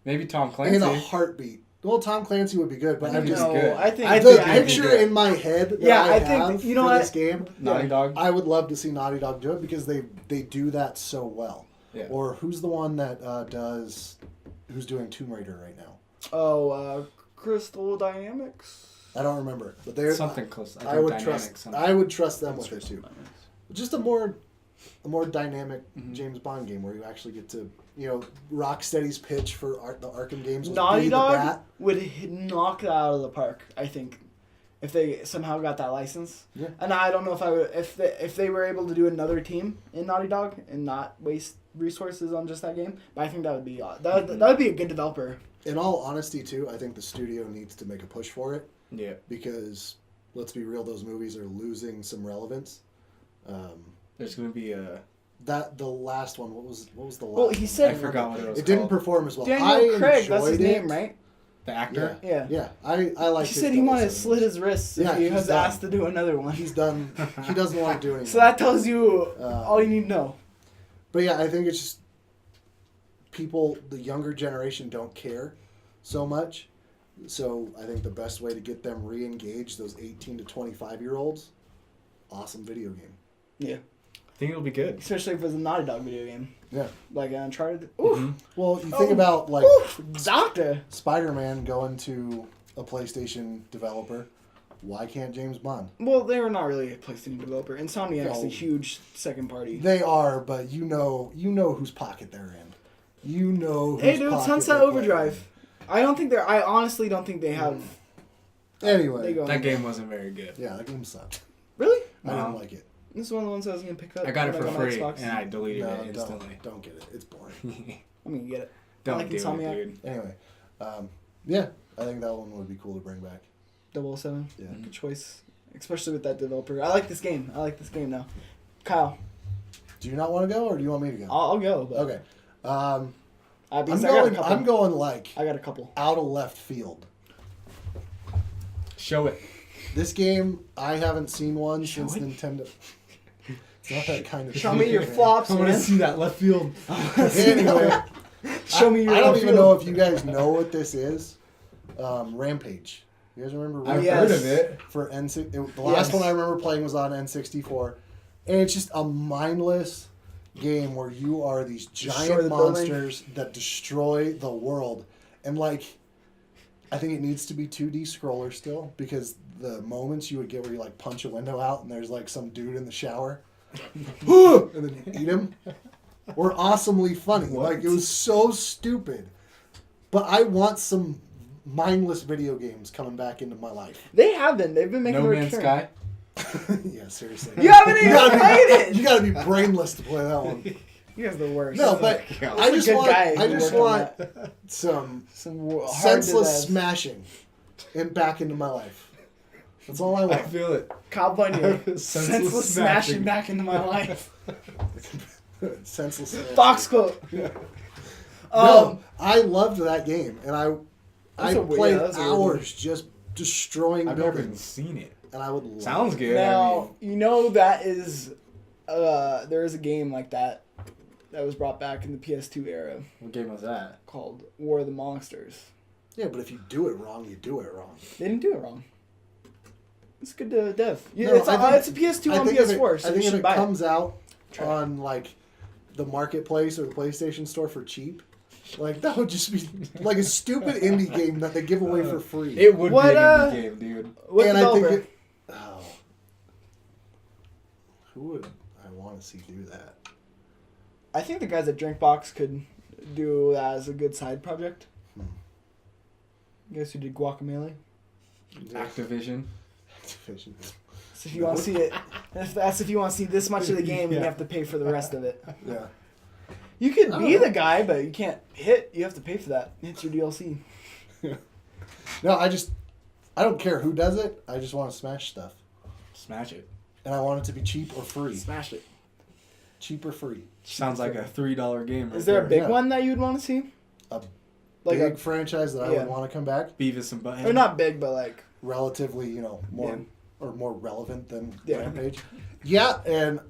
B: Maybe Tom
C: in
B: Clancy.
C: a heartbeat. Well, Tom Clancy would be good, but
B: I
C: I'm
B: think
C: just
B: he's good.
A: I think
B: I
C: the
B: think
A: yeah,
B: he'd be
C: picture
B: good.
C: in my head that
A: Yeah,
C: I
A: I think-
C: have
A: you know
C: for
A: what?
C: this game.
B: Naughty Dog.
C: I would love to see Naughty Dog do it because they do that so well.
B: Yeah.
C: Or who's the one that who's doing Tomb Raider right now?
A: Crystal Dynamics.
C: I don't remember, but they're
B: Something close. I,
C: I
B: think
C: would
B: Dynamic
C: trust.
B: something.
C: I would trust them
A: That's
C: with it too.
A: Crystal Dynamics.
C: Just a more dynamic
B: Mhm.
C: James Bond game where you actually get to, Rocksteady's pitch for the Arkham games was
A: Naughty
C: be the
A: Dog
C: bat.
A: would knock that out of the park. I think, if they somehow got that license.
C: Yeah.
A: And I don't know if I would if they were able to do another team in Naughty Dog and not waste resources on just that game. But I think that would be that would be a good developer.
C: In all honesty, too, I think the studio needs to make a push for it
B: Yeah.
C: because, let's be real, those movies are losing some relevance.
B: There's gonna be a.
C: The last one, what was the last?
A: Well, he
C: one?
A: said-
B: I forgot what it was.
C: It didn't
B: called.
C: perform as well.
A: Daniel
C: I
A: Craig, that's his
C: enjoyed
A: name,
C: it.
A: right?
B: The actor.
A: Yeah.
C: Yeah, I like.
A: He
C: his
A: said he wanted to
C: 007
A: slit his wrists
C: Yeah,
A: if he
C: he's
A: was
C: done.
A: asked to do another one.
C: He's done. He doesn't want to do anything.
A: So that tells you
C: Uh,
A: all you need to know.
C: But yeah, I think it's just people, the younger generation, don't care so much. So I think the best way to get them re-engaged, those 18 to 25-year-olds, awesome video game.
A: Yeah.
B: I think it'll be good.
A: Especially if it's a Naughty Dog video game.
C: Yeah.
A: Like Uncharted. Ooh.
B: Mhm.
C: Well, you think
A: Oh.
C: about like
A: Ooh, Doctor.
C: Spider-Man going to a PlayStation developer. Why can't James Bond?
A: Well, they were not really a PlayStation developer. Insomniac's
C: No.
A: a huge second party.
C: They are, but you know whose pocket they're in. You know whose
A: Hey, dude,
C: pocket
A: Sunset
C: they're
A: Overdrive. I honestly don't think they have.
C: playing. Anyway,
A: They go.
B: That game wasn't very good.
C: yeah, that game sucked.
A: Really?
C: I
B: No.
C: didn't like it.
A: This is one of the ones I was gonna pick up.
B: I got it
A: when
B: for
A: got my
B: free
A: Xbox.
B: and I deleted
C: No,
B: it instantly.
C: don't get it. It's boring.
A: I'm gonna get it.
B: Don't
A: like
B: do
A: Insomniac.
B: it, dude.
C: Anyway, yeah, I think that one would be cool to bring back.
A: 007.
C: Yeah.
A: Good choice. Especially with that developer. I like this game. now. Kyle,
C: Do you not want to go, or do you want me to go?
A: I'll go. But
C: Okay.
A: I'm
C: I'm going like
A: I got a couple.
C: out of left field.
B: Show it.
C: This game, I haven't seen one
A: Show
C: since
A: it.
C: Nintendo. It's not that kind of.
A: Show
C: shit,
A: me your
C: man.
A: flops,
B: I want to
A: man.
B: see that left field.
C: Anyway,
A: Show me your.
C: I don't
A: left
C: even
A: field.
C: know if you guys know what this is. Rampage. You guys remember
B: I've
C: Rampage?
A: Yes.
B: heard of it.
C: For N6. The last
A: Yes.
C: one I remember playing was on N64, and it's just a mindless game where you are these
A: Destroy
C: giant
A: the building.
C: monsters that destroy the world, and like, I think it needs to be 2D scroller still, because the moments you would get where you like punch a window out and there's like some dude in the shower, and then you eat him, were awesomely funny. Like, it was so stupid, but I want some mindless video games coming back into my life.
A: They have been. They've been making
B: No
A: a
B: Man's
A: return.
B: Sky.
C: Yeah, seriously.
A: You haven't even
C: gotta
A: played
C: be,
A: it.
C: you gotta be brainless to play that one.
A: You guys are the worst.
C: No, but
B: Yeah.
C: I
A: He's
C: just
A: a good
C: want,
A: guy
C: I
A: who
C: just
A: worked on
C: want some
A: hard
C: senseless
A: to
C: smashing back into my life. That's all I
B: I
C: want.
B: feel it.
A: Cobb Bunyan.
B: Senseless
A: Senseless
B: smashing.
A: smashing back into my life.
C: Senseless smashing.
A: Fox quote.
C: No, I loved that game, and I
A: That's a weird-
C: played
A: yeah, that's a weird
C: hours just destroying
B: I've never even
C: buildings,
B: seen it.
C: and I would love
B: Sounds
C: it.
B: good.
A: Now, you know that is, there is a game like that was brought back in the PS2 era
B: What game was that?
A: called War of the Monsters.
C: Yeah, but if you do it wrong, you do it wrong.
A: They didn't do it wrong. It's good dev. Yeah,
C: No,
A: it's a PS2 on
C: if
A: PS4,
C: it,
A: so
C: I
A: you
C: think if
A: should
C: it
A: buy
C: comes out
A: Try it.
C: on like the marketplace or the PlayStation Store for cheap, like that would just be like a stupid indie game that they give away for free.
B: It would
A: What,
B: be an indie game, dude.
A: What
C: and I
A: developer?
C: think who would I want to see do that?
A: I think the guys at Drinkbox could do that as a good side project. Guys who did Guacamelee.
B: Activision.
C: Activision.
A: So if you want to see it, if you want to see this much of the game, you
B: Yeah.
A: have to pay for the rest of it.
C: Yeah.
A: You could
C: I
A: be
C: don't know.
A: the guy, but you can't hit. You have to pay for that. It's your DLC.
C: No, I don't care who does it. I just want to smash stuff,
B: Smash it.
C: and I want it to be cheap or free.
A: Smash it.
C: Cheap or free.
B: Sounds like a $3 game. Right
A: Is there a big
C: Yeah.
A: one that you'd want to see?
C: A
A: Like
C: Big franchise that I
A: yeah.
C: would want to come back.
B: Beavis and Butthead?
A: or not big, but like
C: Relatively, more
A: Yeah.
C: or more relevant than
A: Yeah.
C: Rampage. Yeah, and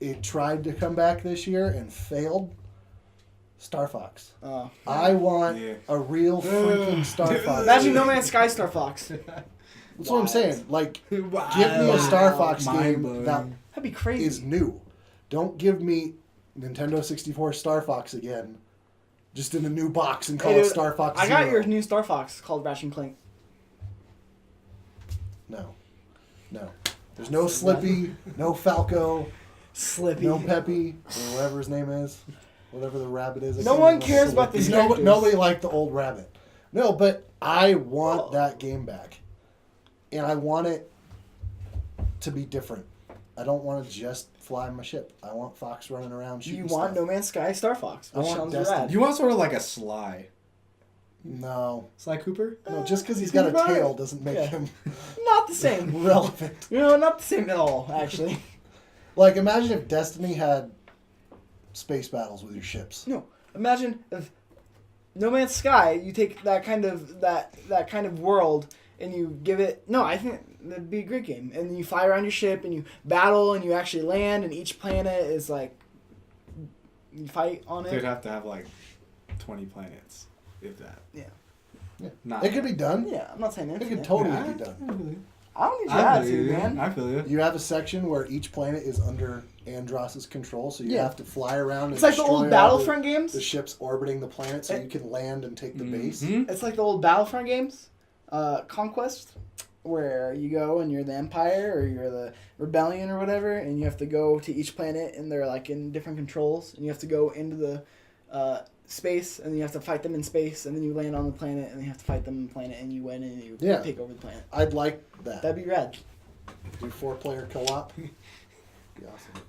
C: it tried to come back this year and failed. Star Fox. I want
B: Yeah.
C: a real freaking Star Fox.
A: imagine No Man's Sky Star Fox.
C: That's what I'm saying. Like,
B: Wow.
C: give me a Star Fox game
B: Mind-blowing.
C: that
A: That'd be crazy.
C: is new. Don't give me Nintendo 64 Star Fox again, just in a new box and call
A: Hey,
C: it
A: dude,
C: Star Fox
A: I got
C: Zero.
A: your new Star Fox called Ratchet and Clank.
C: No. There's no Slippy, no Falco,
A: Slippy.
C: no Peppy, or whatever his name is. Whatever the rabbit is. I
A: No
C: can't
A: one
C: remember.
A: cares about these characters.
C: Nobody liked the old rabbit. No, but I want
A: Oh.
C: that game back. And I want it to be different. I don't want to just fly my ship. I want Fox running around shooting
A: You want
C: stuff.
A: No Man's Sky Star Fox,
C: I
A: which
C: want
A: sounds
C: Destiny.
A: rad.
B: You want sort of like a Sly.
C: No.
B: Sly Cooper?
C: No, just because he's got a
A: Right.
C: tail doesn't make
A: Yeah.
C: him
A: Not the same.
C: relevant.
A: Not the same at all, actually.
C: Like, imagine if Destiny had space battles with your ships.
A: No, imagine if No Man's Sky, you take that kind of world and you give it. No, I think that'd be a great game. And you fly around your ship and you battle and you actually land and each planet is like you fight on
B: They'd
A: it.
B: have to have like 20 planets, if that.
A: Yeah.
C: Yeah.
B: Not
C: It could be done.
A: Yeah, I'm not saying
C: It
A: infinite.
C: could totally
B: Yeah,
C: be done.
A: I don't need your
B: I feel
A: attitude,
B: you,
A: man.
B: I feel you.
C: You have a section where each planet is under Andross's control, so you
A: Yeah.
C: have to fly around and
A: It's like the
C: destroy
A: old
C: all
A: Battlefront games.
C: the ships orbiting the planet so
A: It-
C: you can land and take the base.
B: Mhm.
A: It's like the old Battlefront games, Conquest, where you go and you're the Empire or you're the Rebellion or whatever, and you have to go to each planet and they're like in different controls, and you have to go into the space and you have to fight them in space, and then you land on the planet and you have to fight them on the planet and you win and you
C: Yeah.
A: take over the planet.
C: I'd like that.
A: That'd be rad.
C: Do 4-player co-op. Be awesome.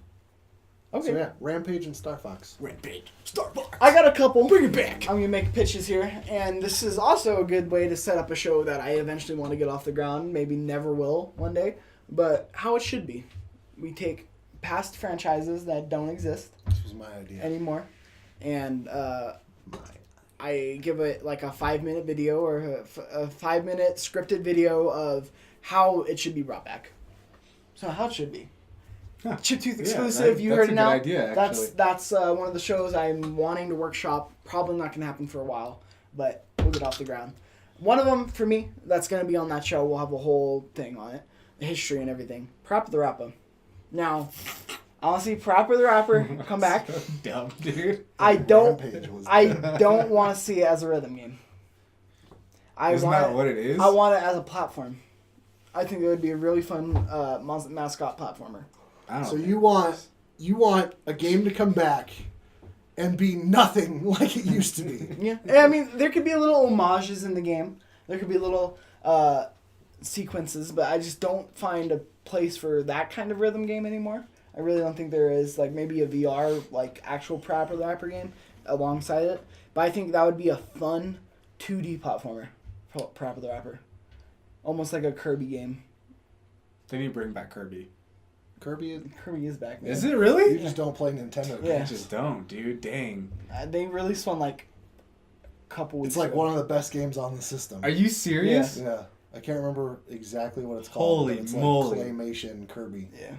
A: Okay.
C: So yeah, Rampage and Star Fox.
B: Rampage. Starbucks.
A: I got a couple.
B: Bring it back.
A: I'm gonna make pitches here, and this is also a good way to set up a show that I eventually want to get off the ground. Maybe never will one day, but how it should be. We take past franchises that don't exist
C: This was my idea.
A: anymore, and I give it like a 5-minute video or a 5-minute scripted video of how it should be brought back. So how it should be.
B: Huh.
A: Chip Tooth
B: Yeah,
A: exclusive. You
B: that's
A: heard
B: a
A: it
B: good
A: now.
B: idea, actually.
A: That's one of the shows I'm wanting to workshop. Probably not going to happen for a while, but we'll get off the ground. One of them for me that's going to be on that show. We'll have a whole thing on it, the history and everything. Parappa the Rappa. Now, I want to see Proper the Rapper come back.
B: So dumb, dude.
A: I don't
C: Rampage was
A: want to see it as a rhythm game.
B: Isn't that what it is?
A: I want it as a platform. I think it would be a really fun mascot platformer.
B: I don't
C: So
B: think
C: you want a game to come back and be nothing like it used to be.
A: Yeah, and I mean there could be little homages in the game. There could be little sequences, but I just don't find a place for that kind of rhythm game anymore. I really don't think there is. Like maybe a VR like actual Proper the Rapper game alongside it, but I think that would be a fun 2D platformer. Proper the Rapper, almost like a Kirby game.
B: They need to bring back Kirby.
C: Kirby,
A: Is back. Man.
B: Is it really?
C: you just don't play Nintendo
A: Yeah.
B: I
C: games.
B: just don't, dude. Dang.
A: They released one like a couple weeks.
C: It's like
A: ago.
C: one of the best games on the system.
B: Are you serious?
C: Yeah, I can't remember exactly what it's called.
B: Holy
C: but it's
B: moly.
C: like claymation Kirby.
A: Yeah,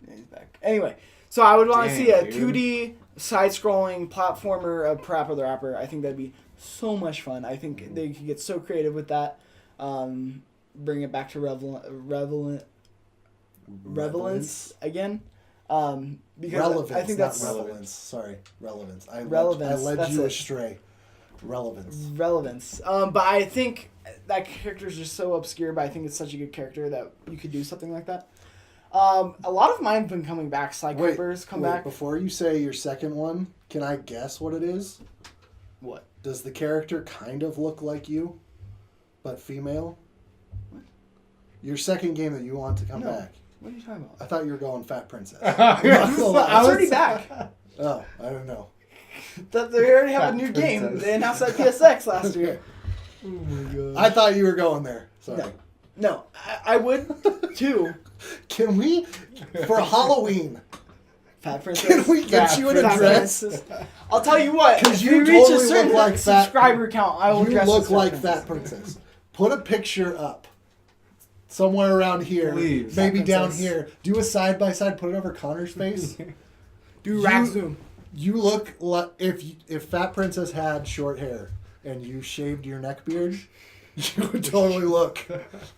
A: he's back. Anyway, so I would want to
B: Dang,
A: see a
B: dude.
A: 2D side-scrolling platformer of Proper the Rapper. I think that'd be so much fun. I think they could get so creative with that. Bring it back to relevance again. Because
C: Relevance,
A: I think
C: not
A: that's
C: relevance. Sorry, relevance. I
A: Relevance,
C: led
A: that's
C: you
A: it.
C: astray. Relevance.
A: relevance. But I think that character's just so obscure, but I think it's such a good character that you could do something like that. A lot of mine have been coming back. Sly Coopers come back.
C: Before you say your second one, can I guess what it is?
A: What?
C: Does the character kind of look like you, but female? Your second game that you want to come
A: No.
C: back.
A: What are you talking about?
C: I thought you were going Fat Princess.
A: It's already back.
C: Oh, I don't know.
A: They already have a new
B: Fat
A: game.
B: Princess.
A: They announced that PSX last year.
B: Oh my god.
C: I thought you were going there. Sorry.
A: No, I would too.
C: Can we, for Halloween,
A: Fat Princess.
C: can we get
A: Fat
C: you an
A: Princess.
C: address?
A: I'll tell you what.
C: 'Cause
A: If
C: you
A: we reach a
C: totally
A: certain
C: look like Fat-
A: subscriber count, I will
C: You
A: dress
C: look
A: as
C: like
A: Princess.
C: Fat Princess. Put a picture up. Somewhere around here.
B: Please.
C: Maybe
A: Fat
C: down
A: Princess.
C: here. Do a side by side. Put it over Connor's face.
A: Do
C: You-
A: rack zoom.
C: You look like if Fat Princess had short hair and you shaved your neck beard, you would totally look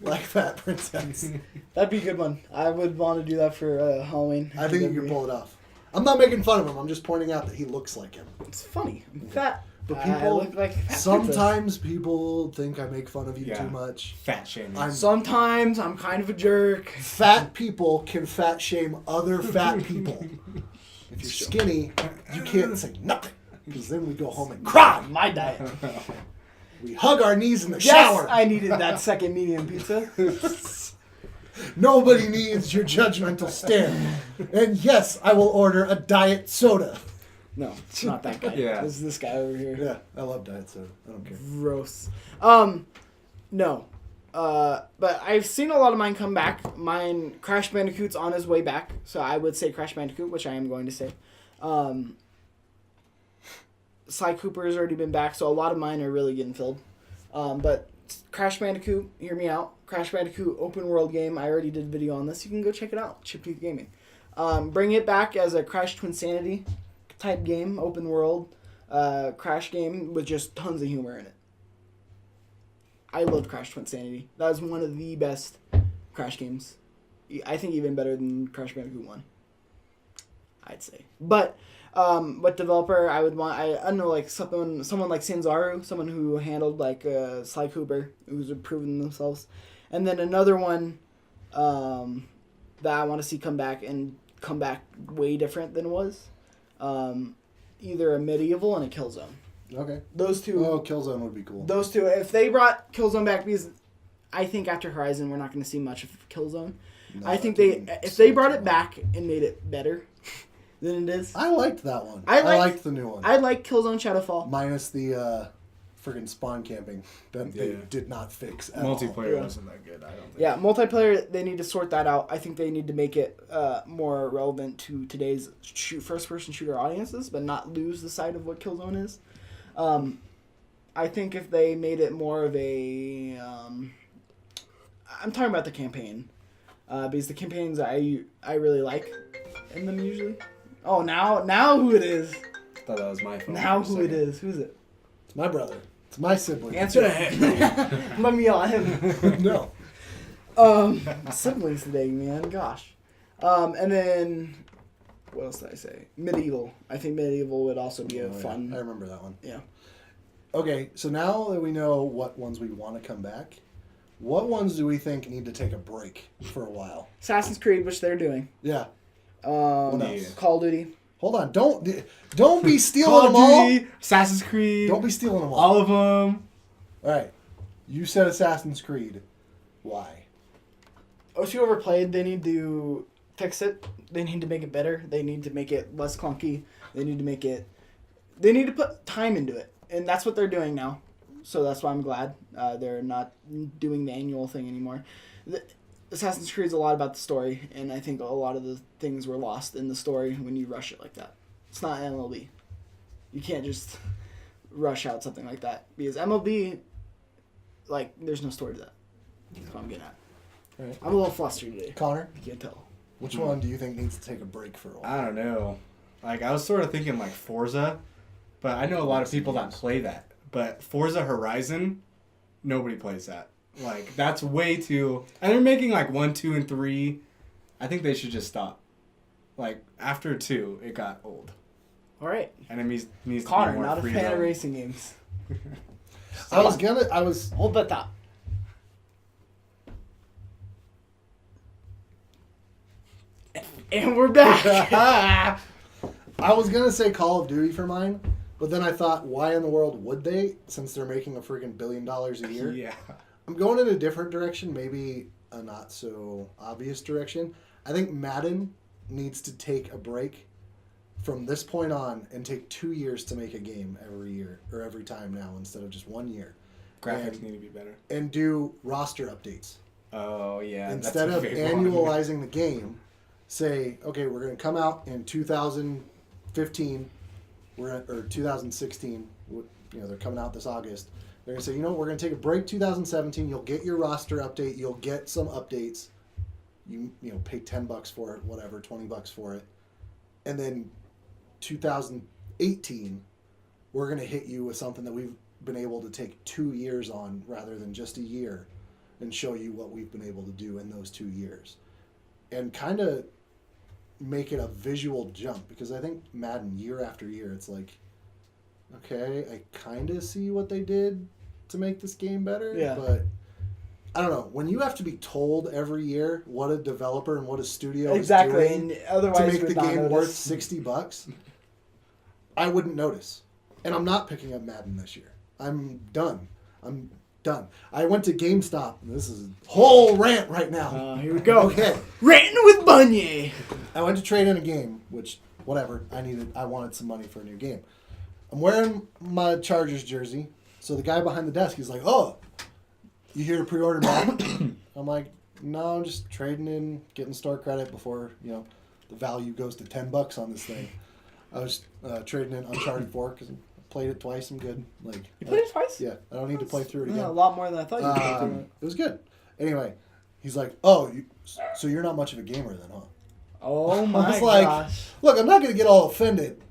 C: like Fat Princess.
A: That'd be a good one. I would want to do that for Halloween.
C: I think you could pull it off. I'm not making fun of him. I'm just pointing out that he looks like him.
A: It's funny. I'm fat.
C: But
A: I
C: people,
A: look like Fat Princess.
C: sometimes people think I make fun of you
B: Yeah.
C: too much.
B: Fat shaming.
C: I'm-
A: Sometimes I'm kind of a jerk.
C: Fat people can fat shame other fat people. If you're skinny, you can't say nothing. Because then we go home and cry.
A: My diet.
C: We hug our knees in the
A: Yes,
C: shower.
A: I needed that second medium pizza.
C: Nobody needs your judgmental stare. And yes, I will order a diet soda.
A: No, it's not that guy.
B: Yeah.
A: This is this guy over here.
C: Yeah, I love diet soda. I don't care.
A: Gross. No. But I've seen a lot of mine come back. Mine, Crash Bandicoot's on his way back, so I would say Crash Bandicoot, which I am going to say. Sly Cooper's already been back, so a lot of mine are really getting filled. But Crash Bandicoot, hear me out. Crash Bandicoot open world game. I already did a video on this. You can go check it out. Chip Tooth Gaming. Bring it back as a Crash Twinsanity type game, open world Crash game with just tons of humor in it. I loved Crash Twinsanity. That was one of the best Crash games. I think even better than Crash Bandicoot 1. I'd say. But what developer I would want, I don't know, like someone like Sanzaru, someone who handled like Sly Cooper, who's proven themselves. And then another one that I want to see come back way different than it was. Either a medieval and a Killzone.
C: Okay.
A: Those two.
C: Oh, Killzone would be cool.
A: Those two. If they brought Killzone back, because I think after Horizon we're not going to see much of Killzone.
C: No,
A: I think
C: it didn't
A: if they brought
C: suck
A: it back and made it better than it is,
C: I liked that one.
A: I
C: I
A: liked-
C: liked the new one.
A: I like Killzone Shadowfall.
C: Minus the friggin' spawn camping that they
B: Yeah.
C: did not fix at all.
B: Multiplayer
A: Yeah.
B: wasn't that good, I don't think.
A: Yeah, multiplayer. They need to sort that out. I think they need to make it more relevant to today's first-person shooter audiences, but not lose the sight of what Killzone is. I think if they made it more of a, I'm talking about the campaign, because the campaigns I really like in them usually. Oh, now who it is?
B: I thought that was my phone.
A: Now
B: for a
A: who it
B: second.
A: is? Who's it?
C: It's my brother. It's my sibling.
A: Answer it. Let me yell at him.
C: No.
A: Siblings today, man. Gosh. And then what else did I say? Medieval. I think Medieval would also be a
C: Oh, yeah.
A: fun.
C: I remember that one.
A: Yeah.
C: Okay, so now that we know what ones we want to come back, what ones do we think need to take a break for a while?
A: Assassin's Creed, which they're doing.
C: Yeah.
A: Um,
B: Yeah.
A: Call of Duty.
C: Hold on. Don't be stealing
B: Call
C: them
B: of
C: all.
B: Duty, Assassin's Creed.
C: Don't be stealing them all.
B: all of them.
C: All right. You said Assassin's Creed. Why?
A: If you ever played, they need to fix it. They need to make it better. They need to make it less clunky. They need to make it. They need to put time into it, and that's what they're doing now. So that's why I'm glad they're not doing the annual thing anymore. Assassin's Creed is a lot about the story, and I think a lot of the things were lost in the story when you rush it like that. It's not MLB. You can't just rush out something like that because MLB, like, there's no story to that. That's what I'm getting at.
C: Right.
A: I'm a little flustered today.
C: Connor,
A: You can't tell.
C: which one do you think needs to take a break for a while?
B: I don't know. Like, I was sort of thinking like Forza, but I know a lot of people that play that. But Forza Horizon, nobody plays that. Like, that's way too. And they're making like 1, 2, and 3. I think they should just stop. Like, after 2, it got old.
A: All right.
B: And it needs
A: Connor,
B: to be more
A: not a
B: free
A: fan of
B: roam.
A: racing games.
C: I was
A: Hold that thought. And we're back.
C: I was gonna say Call of Duty for mine, but then I thought, why in the world would they? Since they're making a freaking $1 billion a year.
B: Yeah.
C: I'm going in a different direction, maybe a not so obvious direction. I think Madden needs to take a break from this point on and take 2 years to make a game every year or every time now instead of just 1 year.
B: Graphics
C: And-
B: need to be better.
C: And do roster updates.
B: Oh, yeah.
C: Instead
B: that's
C: of
B: a big one.
C: annualizing the game, say, okay, we're going to come out in 2015, or 2016. They're coming out this August. They're going to say, we're going to take a break 2017. You'll get your roster update. You'll get some updates. You pay $10 for it, whatever, $20 for it. And then 2018, we're going to hit you with something that we've been able to take 2 years on rather than just a year and show you what we've been able to do in those 2 years. And kind of make it a visual jump, because I think Madden, year after year, it's like, okay, I kind of see what they did to make this game better,
A: Yeah.
C: but I don't know. When you have to be told every year what a developer and what a studio
A: Exactly,
C: is doing
A: and otherwise
C: to make
A: we'd
C: the
A: not
C: game
A: notice.
C: worth $60, I wouldn't notice. And I'm not picking up Madden this year. I'm done. I went to GameStop. This is a whole rant right now.
A: Here we go.
C: Okay.
A: Ranting with Bunye.
C: I went to trade in a game, which, whatever, I wanted some money for a new game. I'm wearing my Chargers jersey, so the guy behind the desk, he's like, oh, you here to pre-order Madden? I'm like, no, I'm just trading in, getting store credit before, the value goes to $10 on this thing. I was trading in Uncharted 4 because I played it twice. I'm good. Like,
A: You played it twice?
C: yeah, I don't need to play through it again.
A: Yeah, a lot more than I thought you played through it.
C: It was good. Anyway, he's like, oh, so you're not much of a gamer then, huh?
A: Oh
C: I
A: my
C: was like,
A: gosh.
C: look, I'm not going to get all offended.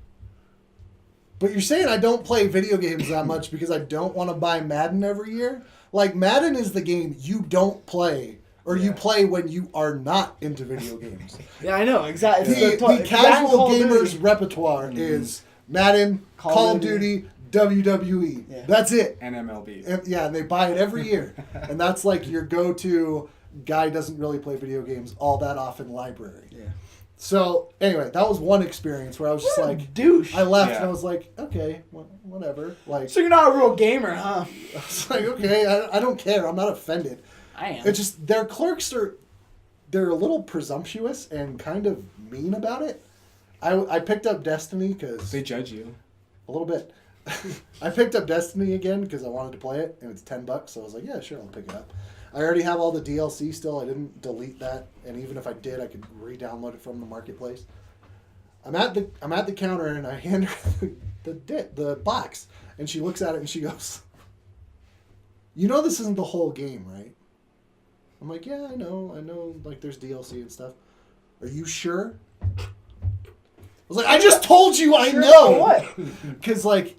C: But you're saying I don't play video games that much because I don't want to buy Madden every year? Like, Madden is the game you don't play, or you play when you are not into video games.
A: Yeah, I know, exactly.
C: The casual gamer's repertoire is Madden, Call of Duty, WWE.
A: Yeah.
C: That's it.
B: And MLB.
C: And they buy it every year. And that's like your go-to guy doesn't really play video games all that often library.
A: Yeah.
C: So, anyway, that was one experience where I was just like,
A: douche.
C: I left
B: Yeah.
C: and I was like, okay, whatever. Like,
A: So you're not a real gamer, huh?
C: I was like, okay, I don't care. I'm not offended.
A: I am.
C: It's just their clerks they're a little presumptuous and kind of mean about it. I picked up Destiny because
B: They judge you.
C: a little bit. I picked up Destiny again because I wanted to play it, and it's $10, so I was like, yeah, sure, I'll pick it up. I already have all the DLC still. I didn't delete that, and even if I did, I could re-download it from the marketplace. I'm at the counter, and I hand her the box, and she looks at it and she goes, "You know this isn't the whole game, right?" I'm like, "Yeah, I know. Like, there's DLC and stuff. Are you sure?" I was like, "I just told you I
A: Sure
C: know."
A: about what?
C: Because like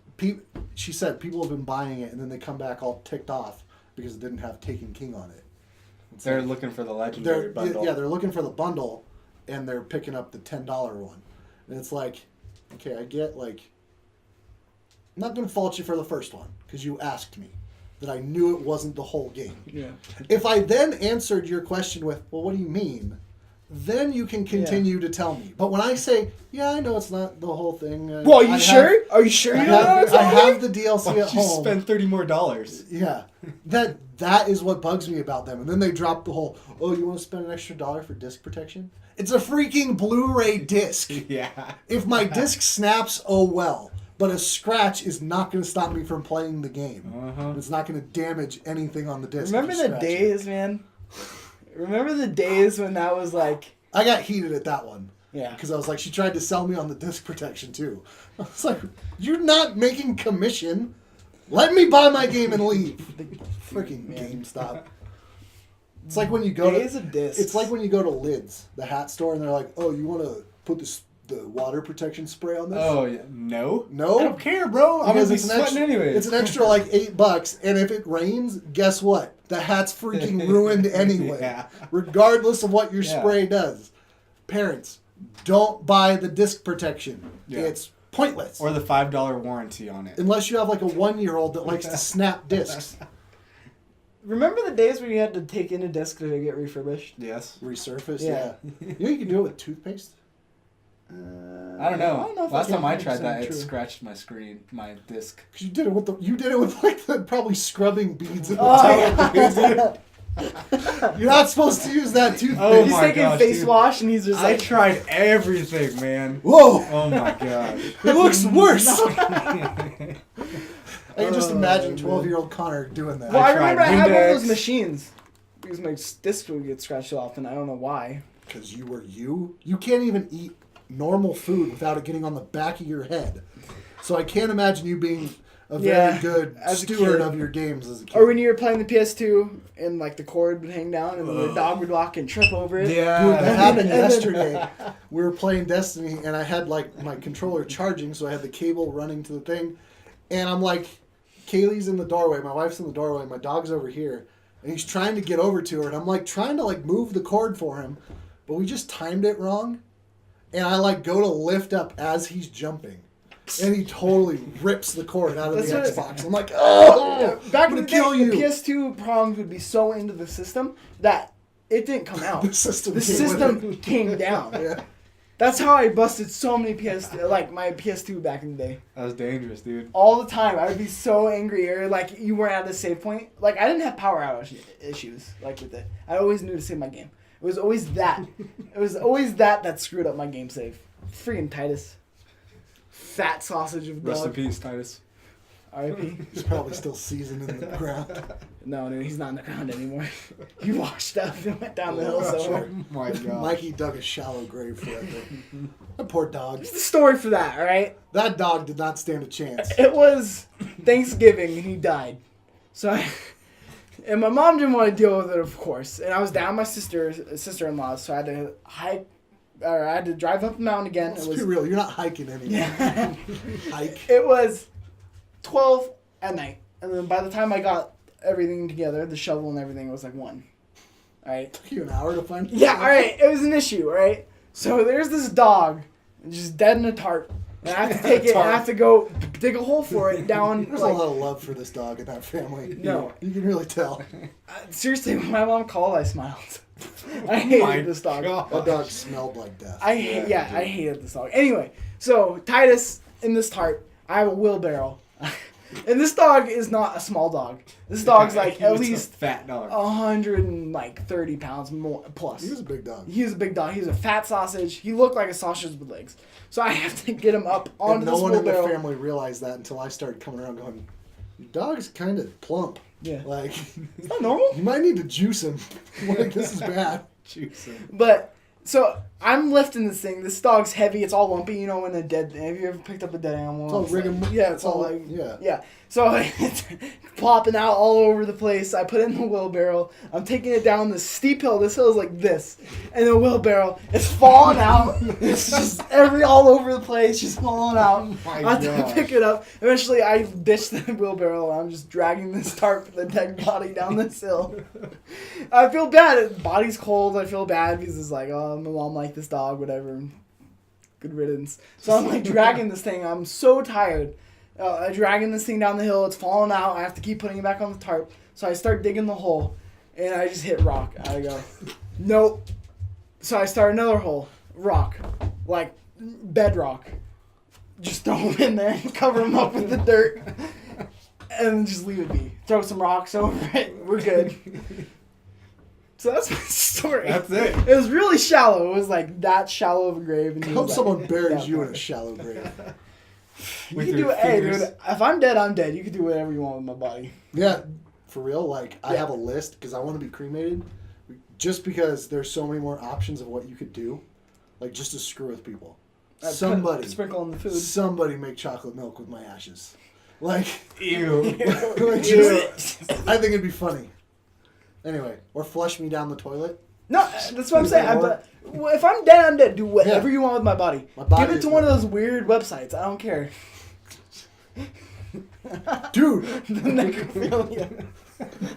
C: she said, people have been buying it, and then they come back all ticked off because it didn't have Taken King on it.
B: They're looking for the legendary bundle.
C: Yeah, they're looking for the bundle, and they're picking up the $10 one. And it's like, okay, I get like, I'm not gonna fault you for the first one because you asked me that I knew it wasn't the whole game.
A: Yeah.
C: If I then answered your question with, well, what do you mean? Then you can continue to tell me. But when I say, yeah, I know it's not the whole thing.
A: Well, are you sure? Are you sure
C: I
A: you don't know
C: have,
A: it's
C: I
A: all
C: have
A: game?
C: the DLC
B: Why'd
C: at
B: you
C: home.
B: spend $30 more?
C: Yeah, that is what bugs me about them. And then they drop the whole, oh, you want to spend an extra $1 for disc protection? It's a freaking Blu-ray disc.
B: Yeah.
C: If my disc snaps, oh well. But a scratch is not going to stop me from playing the game.
B: Uh-huh.
C: It's not going to damage anything on the disc.
A: Remember
C: if you
A: the
C: scratch it.
A: days, man? Remember the days when that was like,
C: I got heated at that one.
A: yeah.
C: Because I was like, she tried to sell me on the disc protection too. I was like, you're not making commission. Let me buy my game and leave. Freaking GameStop. It's like when you go
A: Days
C: to
A: of discs.
C: It's like when you go to Lids, the hat store, and they're like, "Oh, you want to put the water protection spray on this?"
B: Oh, yeah. No?
C: No?
B: I don't care, bro. I'm going
C: Because
B: to be
C: it's an
B: sweating
C: extra,
B: anyway.
C: It's an extra like $8, and if it rains, guess what? The hat's freaking ruined anyway.
B: Yeah.
C: Regardless of what your
B: Yeah.
C: spray does. Parents, don't buy the disc protection.
B: Yeah.
C: It's pointless.
B: Or the $5 warranty on it.
C: Unless you have like a 1-year-old that likes to snap discs.
A: Remember the days where you had to take in a disc to get refurbished?
B: Yes.
C: Resurface,
A: Yeah.
C: yeah. You know you can do it with toothpaste?
B: I don't know.
A: if
B: Last time I
A: that's
B: tried that, it
A: 100% true.
B: scratched my screen, my disc.
C: 'Cause you did it with like the probably scrubbing beads at the
A: Oh,
C: top.
A: yeah.
C: You're not supposed to use that toothpaste.
B: Oh
A: He's
B: my
A: taking
B: gosh,
A: face
B: dude.
A: wash and he's just
B: I
A: like,
B: tried everything, man.
C: Whoa!
B: Oh my gosh.
C: It looks worse.
B: I
C: I can just imagine
A: man.
C: 12-year-old Connor doing that.
A: well, I
B: tried
A: remember I had one of those
B: Windex.
A: machines because my disc would get scratched so often. I don't know why.
C: Because you were you. You can't even eat normal food without it getting on the back of your head. So I can't imagine you being a very
A: Yeah,
C: good
A: as a
C: steward
A: kid.
C: of your games as a kid.
A: Or when you were playing the PS2 and like the cord would hang down and the
B: Ugh.
A: dog would walk and trip over it.
B: Yeah.
C: Dude, that happened
A: And then-
C: yesterday. We were playing Destiny, and I had like my controller charging, so I had the cable running to the thing, and I'm like, Kaylee's in the doorway, my wife's in the doorway, my dog's over here, and he's trying to get over to her, and I'm like trying to like move the cord for him, but we just timed it wrong, and I like go to lift up as he's jumping, and he totally rips the cord out of
A: That's
C: the
A: what-
C: Xbox. I'm like, oh,
A: Back
C: I'm
A: in
C: gonna
A: the
C: kill
A: day,
C: you.
A: the PS2 problems would be so into the system that it didn't come out.
C: The system
A: The
C: came with
A: system
C: it.
A: came down.
C: Yeah.
A: That's how I busted so many like my PS2 back in the day.
B: That was dangerous, dude.
A: All the time, I would be so angry, or like you weren't at the save point. Like I didn't have power outage issues like with it. I always knew to save my game. It was always that. It was always that screwed up my game save. Freaking Titus, fat sausage of
B: Rest in
A: dog.
B: peace, Titus.
A: R.I.P.
C: He's probably still seasoned in the ground.
A: No, dude, he's not in the ground anymore. He washed up and went down the hill
C: Oh,
A: somewhere.
B: Oh my god.
C: Mikey dug a shallow grave for that thing. That poor dog.
A: There's the story for that, all right?
C: That dog did not stand a chance.
A: It was Thanksgiving and he died. So, and my mom didn't want to deal with it, of course. And I was down with my sister-in-law, so I had to I had to drive up the mountain again.
C: Let's
A: It was
C: be real, you're not hiking anymore. Hike.
A: it was 12 at night, and then by the time I got everything together, the shovel and everything, it was like 1. All right.
C: Took you an hour to find.
A: Yeah, all right. It was an issue, all right? So there's this dog just dead in a tarp. And I have to take it, and I have to go dig a hole for it down.
C: There's
A: like,
C: a lot of love for this dog in that family.
A: No.
C: You can really tell.
A: seriously, when my mom called, I smiled. I
B: My
A: hated this dog.
B: God.
C: That dog smelled like death.
A: I hated this dog. Anyway, so Titus in this tarp, I have a wheelbarrow. And this dog is not a small dog. This dog's like
B: He
A: at
B: was a
A: least
B: fat dog.
A: 130 pounds more plus.
C: He was a big dog.
A: He was a big dog. He was a fat sausage. He looked like a sausage with legs. So I have to get him up onto
C: And no
A: this
C: one in the
A: wheelbarrow.
C: family realized that until I started coming around going, your dog's kind of plump.
A: Yeah.
C: Like,
A: It's not normal.
C: you might need to juice him. Like, this is bad.
B: Juicing.
A: But so I'm lifting this thing. This dog's heavy. It's all lumpy. You know when a dead. Have you ever picked up a dead animal?
C: It's all rigor-
A: yeah, it's all like
C: yeah.
A: yeah. So it's plopping out all over the place. I put it in the wheelbarrow. I'm taking it down this steep hill. This hill is like this, and the wheelbarrow is falling out. It's just all over the place, just falling out.
B: my
A: I have to
B: gosh.
A: pick it up. Eventually, I ditched the wheelbarrow. And I'm just dragging this tarp with the dead body down this hill. I feel bad. The body's cold. I feel bad because it's like, oh, my mom liked this dog, whatever. Good riddance. So I'm like dragging this thing. I'm so tired. Dragging this thing down the hill. It's falling out. I have to keep putting it back on the tarp. So I start digging the hole, and I just hit rock. I go, nope. So I start another hole. Rock. Like bedrock. Just throw them in there, cover them up with the dirt, and just leave it be. Throw some rocks over it. We're good. So that's my story.
B: That's it.
A: It was really shallow. It was like that shallow of a grave. And
C: I
A: he
C: hope
A: was
C: someone
A: like,
C: buries
A: that
C: you
A: far.
C: in a shallow grave.
A: You
B: With
A: can
B: your
A: do it. Hey,
B: fingers.
A: dude. If I'm dead, I'm dead. You can do whatever you want with my body.
C: Yeah, for real. Like, I
A: Yeah.
C: have a list because I want to be cremated. Just because there's so many more options of what you could do. Like, just to screw with people.
A: Sprinkle on the food.
C: Somebody make chocolate milk with my ashes. Like,
B: Ew.
C: like just, I think it'd be funny. Anyway, or flush me down the toilet.
A: No, that's what I'm saying. If I'm dead, I'm dead. Do whatever
C: Yeah.
A: you want with my body.
C: My body
A: Give it
C: is
A: to one of
C: my-
A: those weird websites. I don't care.
C: Dude,
A: The necrophilia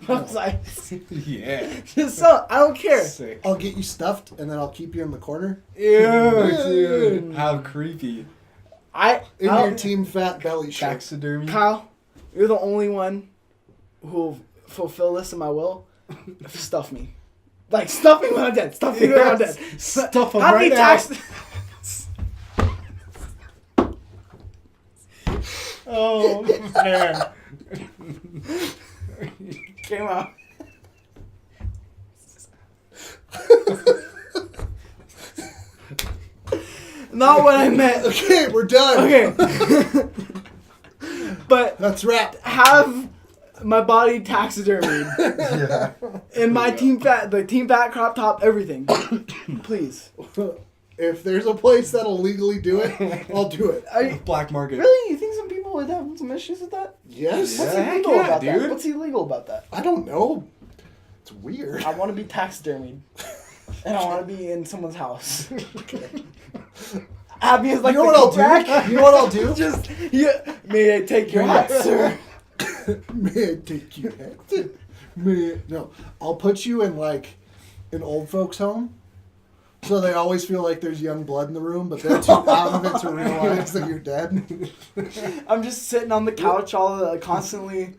A: websites.
B: Yeah.
A: Just so I don't care.
B: Sick.
C: I'll get you stuffed and then I'll keep you in the corner.
B: Ew, dude. How creepy.
A: I
C: In
A: I'll-
C: your Team Fat belly shirt.
B: Taxidermy.
A: Kyle, you're the only one who'll fulfill this in my will. Stuff me. Like, stuff me when I'm dead. Stuff me when I'm dead.
B: Stuff 'em
A: Have
B: right
A: me
B: now.
A: Oh, man. Came out. Not what I meant.
C: Okay, we're done.
A: Okay. But
C: That's wrap.
A: have my body taxidermied.
B: Yeah.
A: And my the Team Fat crop top, everything. Please.
C: If there's a place that'll legally do it, I'll do it.
B: Black market.
A: Really? You think some people would have some issues with that?
C: Yes.
A: What's
B: Yeah,
A: illegal
B: heck yeah,
A: about that?
B: dude.
A: What's illegal about that?
C: I don't know. It's weird.
A: I want to be taxidermied. And I want to be in someone's house. Abby is like,
C: You know
A: the
C: what I'll
A: coat rack.
C: do? You know what I'll do?
A: Just, yeah. May I take your hat, sir?
C: May I take you back? No, I'll put you in like an old folks home, so they always feel like there's young blood in the room, but they're too out of it to realize that you're dead.
A: I'm just sitting on the couch constantly.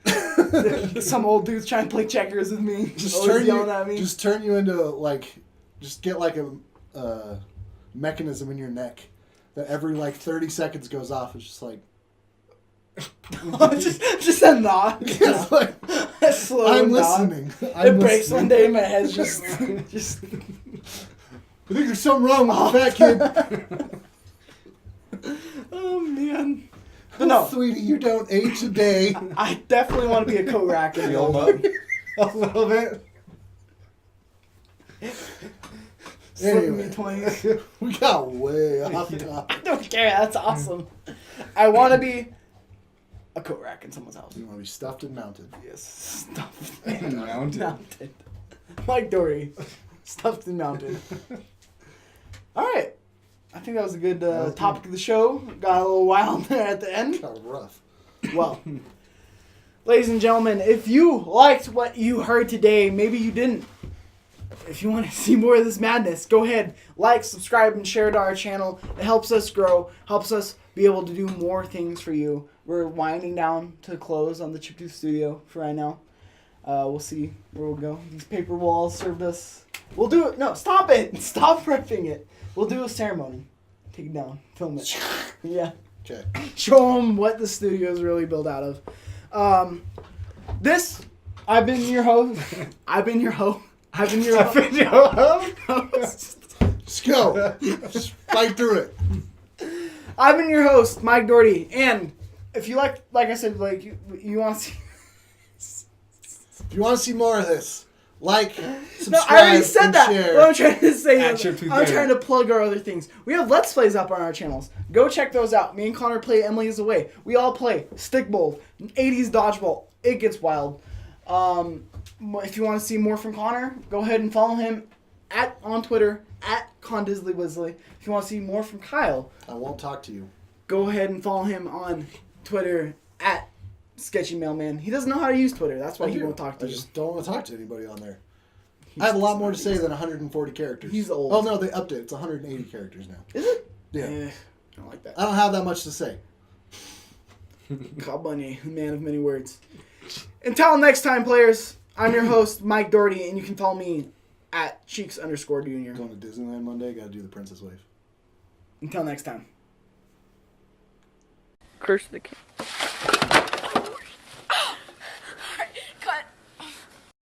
A: Some old dude's trying to play checkers with me.
C: Just
A: always
C: turn
A: yelling
C: you.
A: at me.
C: Just turn you into like, just get like a mechanism in your neck that every like 30 seconds goes off. It's just like.
A: just a knock.
C: It's like,
A: A slow
C: I'm
A: knock.
C: listening.
A: It breaks one day. My head's just.
C: I think there's something wrong with the fat kid.
A: Oh man. But no,
C: Sweetie, you don't age a day.
A: I definitely want to be a coat rack in the
B: Feel
A: old
B: them up a little bit.
A: Slipping me
C: Anyway.
A: 20s.
C: We got way off
A: I
C: topic.
A: don't care. That's awesome. I want to be a coat rack in someone's house.
C: You want to be stuffed and mounted.
A: Yes, stuffed
B: And mounted.
A: mounted. Mike Doherty, stuffed and mounted. All right, I think that was a good topic of the show. Got a little wild there at the end.
C: Kind of rough.
A: Well, ladies and gentlemen, if you liked what you heard today, maybe you didn't. If you want to see more of this madness, go ahead, like, subscribe, and share to our channel. It helps us grow, helps us be able to do more things for you. We're winding down to close on the Chip Tooth Studio for right now. We'll see where we'll go. These paper walls served us. We'll do it. No, stop it. Stop ripping it. We'll do a ceremony. Take it down. Film it. Yeah.
C: Okay.
A: Show them what the studio is really built out of. I've been your host. I've been your host.
C: Let's go. Just fight through it.
A: I've been your host, Mike Doherty. And if you like I said, like you want to see.
C: If you want to see more of this, like, subscribe,
A: No, I already said
C: and
A: that.
C: share.
A: What I'm trying to say
B: At
A: is,
B: Chip Tooth
A: I'm
B: Gamer.
A: trying to plug our other things. We have Let's Plays up on our channels. Go check those out. Me and Connor play Emily is Away. We all play Stick Bowl, 80s Dodgeball. It gets wild. If you want to see more from Connor, go ahead and follow him on Twitter, @ConDisleyWisley. If you want to see more from Kyle,
C: I won't talk to you.
A: go ahead and follow him on Twitter, @SketchyMailman. He doesn't know how to use Twitter. That's why he won't talk to
C: I
A: you.
C: just don't want to talk to anybody on there. I have a lot more to say than 140 characters.
A: He's old.
C: Oh, no, they upped it. It's 180 characters now.
A: Is it?
C: Yeah.
A: I don't like that.
C: I don't have that much to say.
A: Kyle Bundy, man of many words. Until next time, players, I'm your host, Mike Doherty, and you can follow me at Cheeks_Junior.
C: Going to Disneyland Monday, got to do the Princess Wave.
A: Until next time.
E: Curse the king.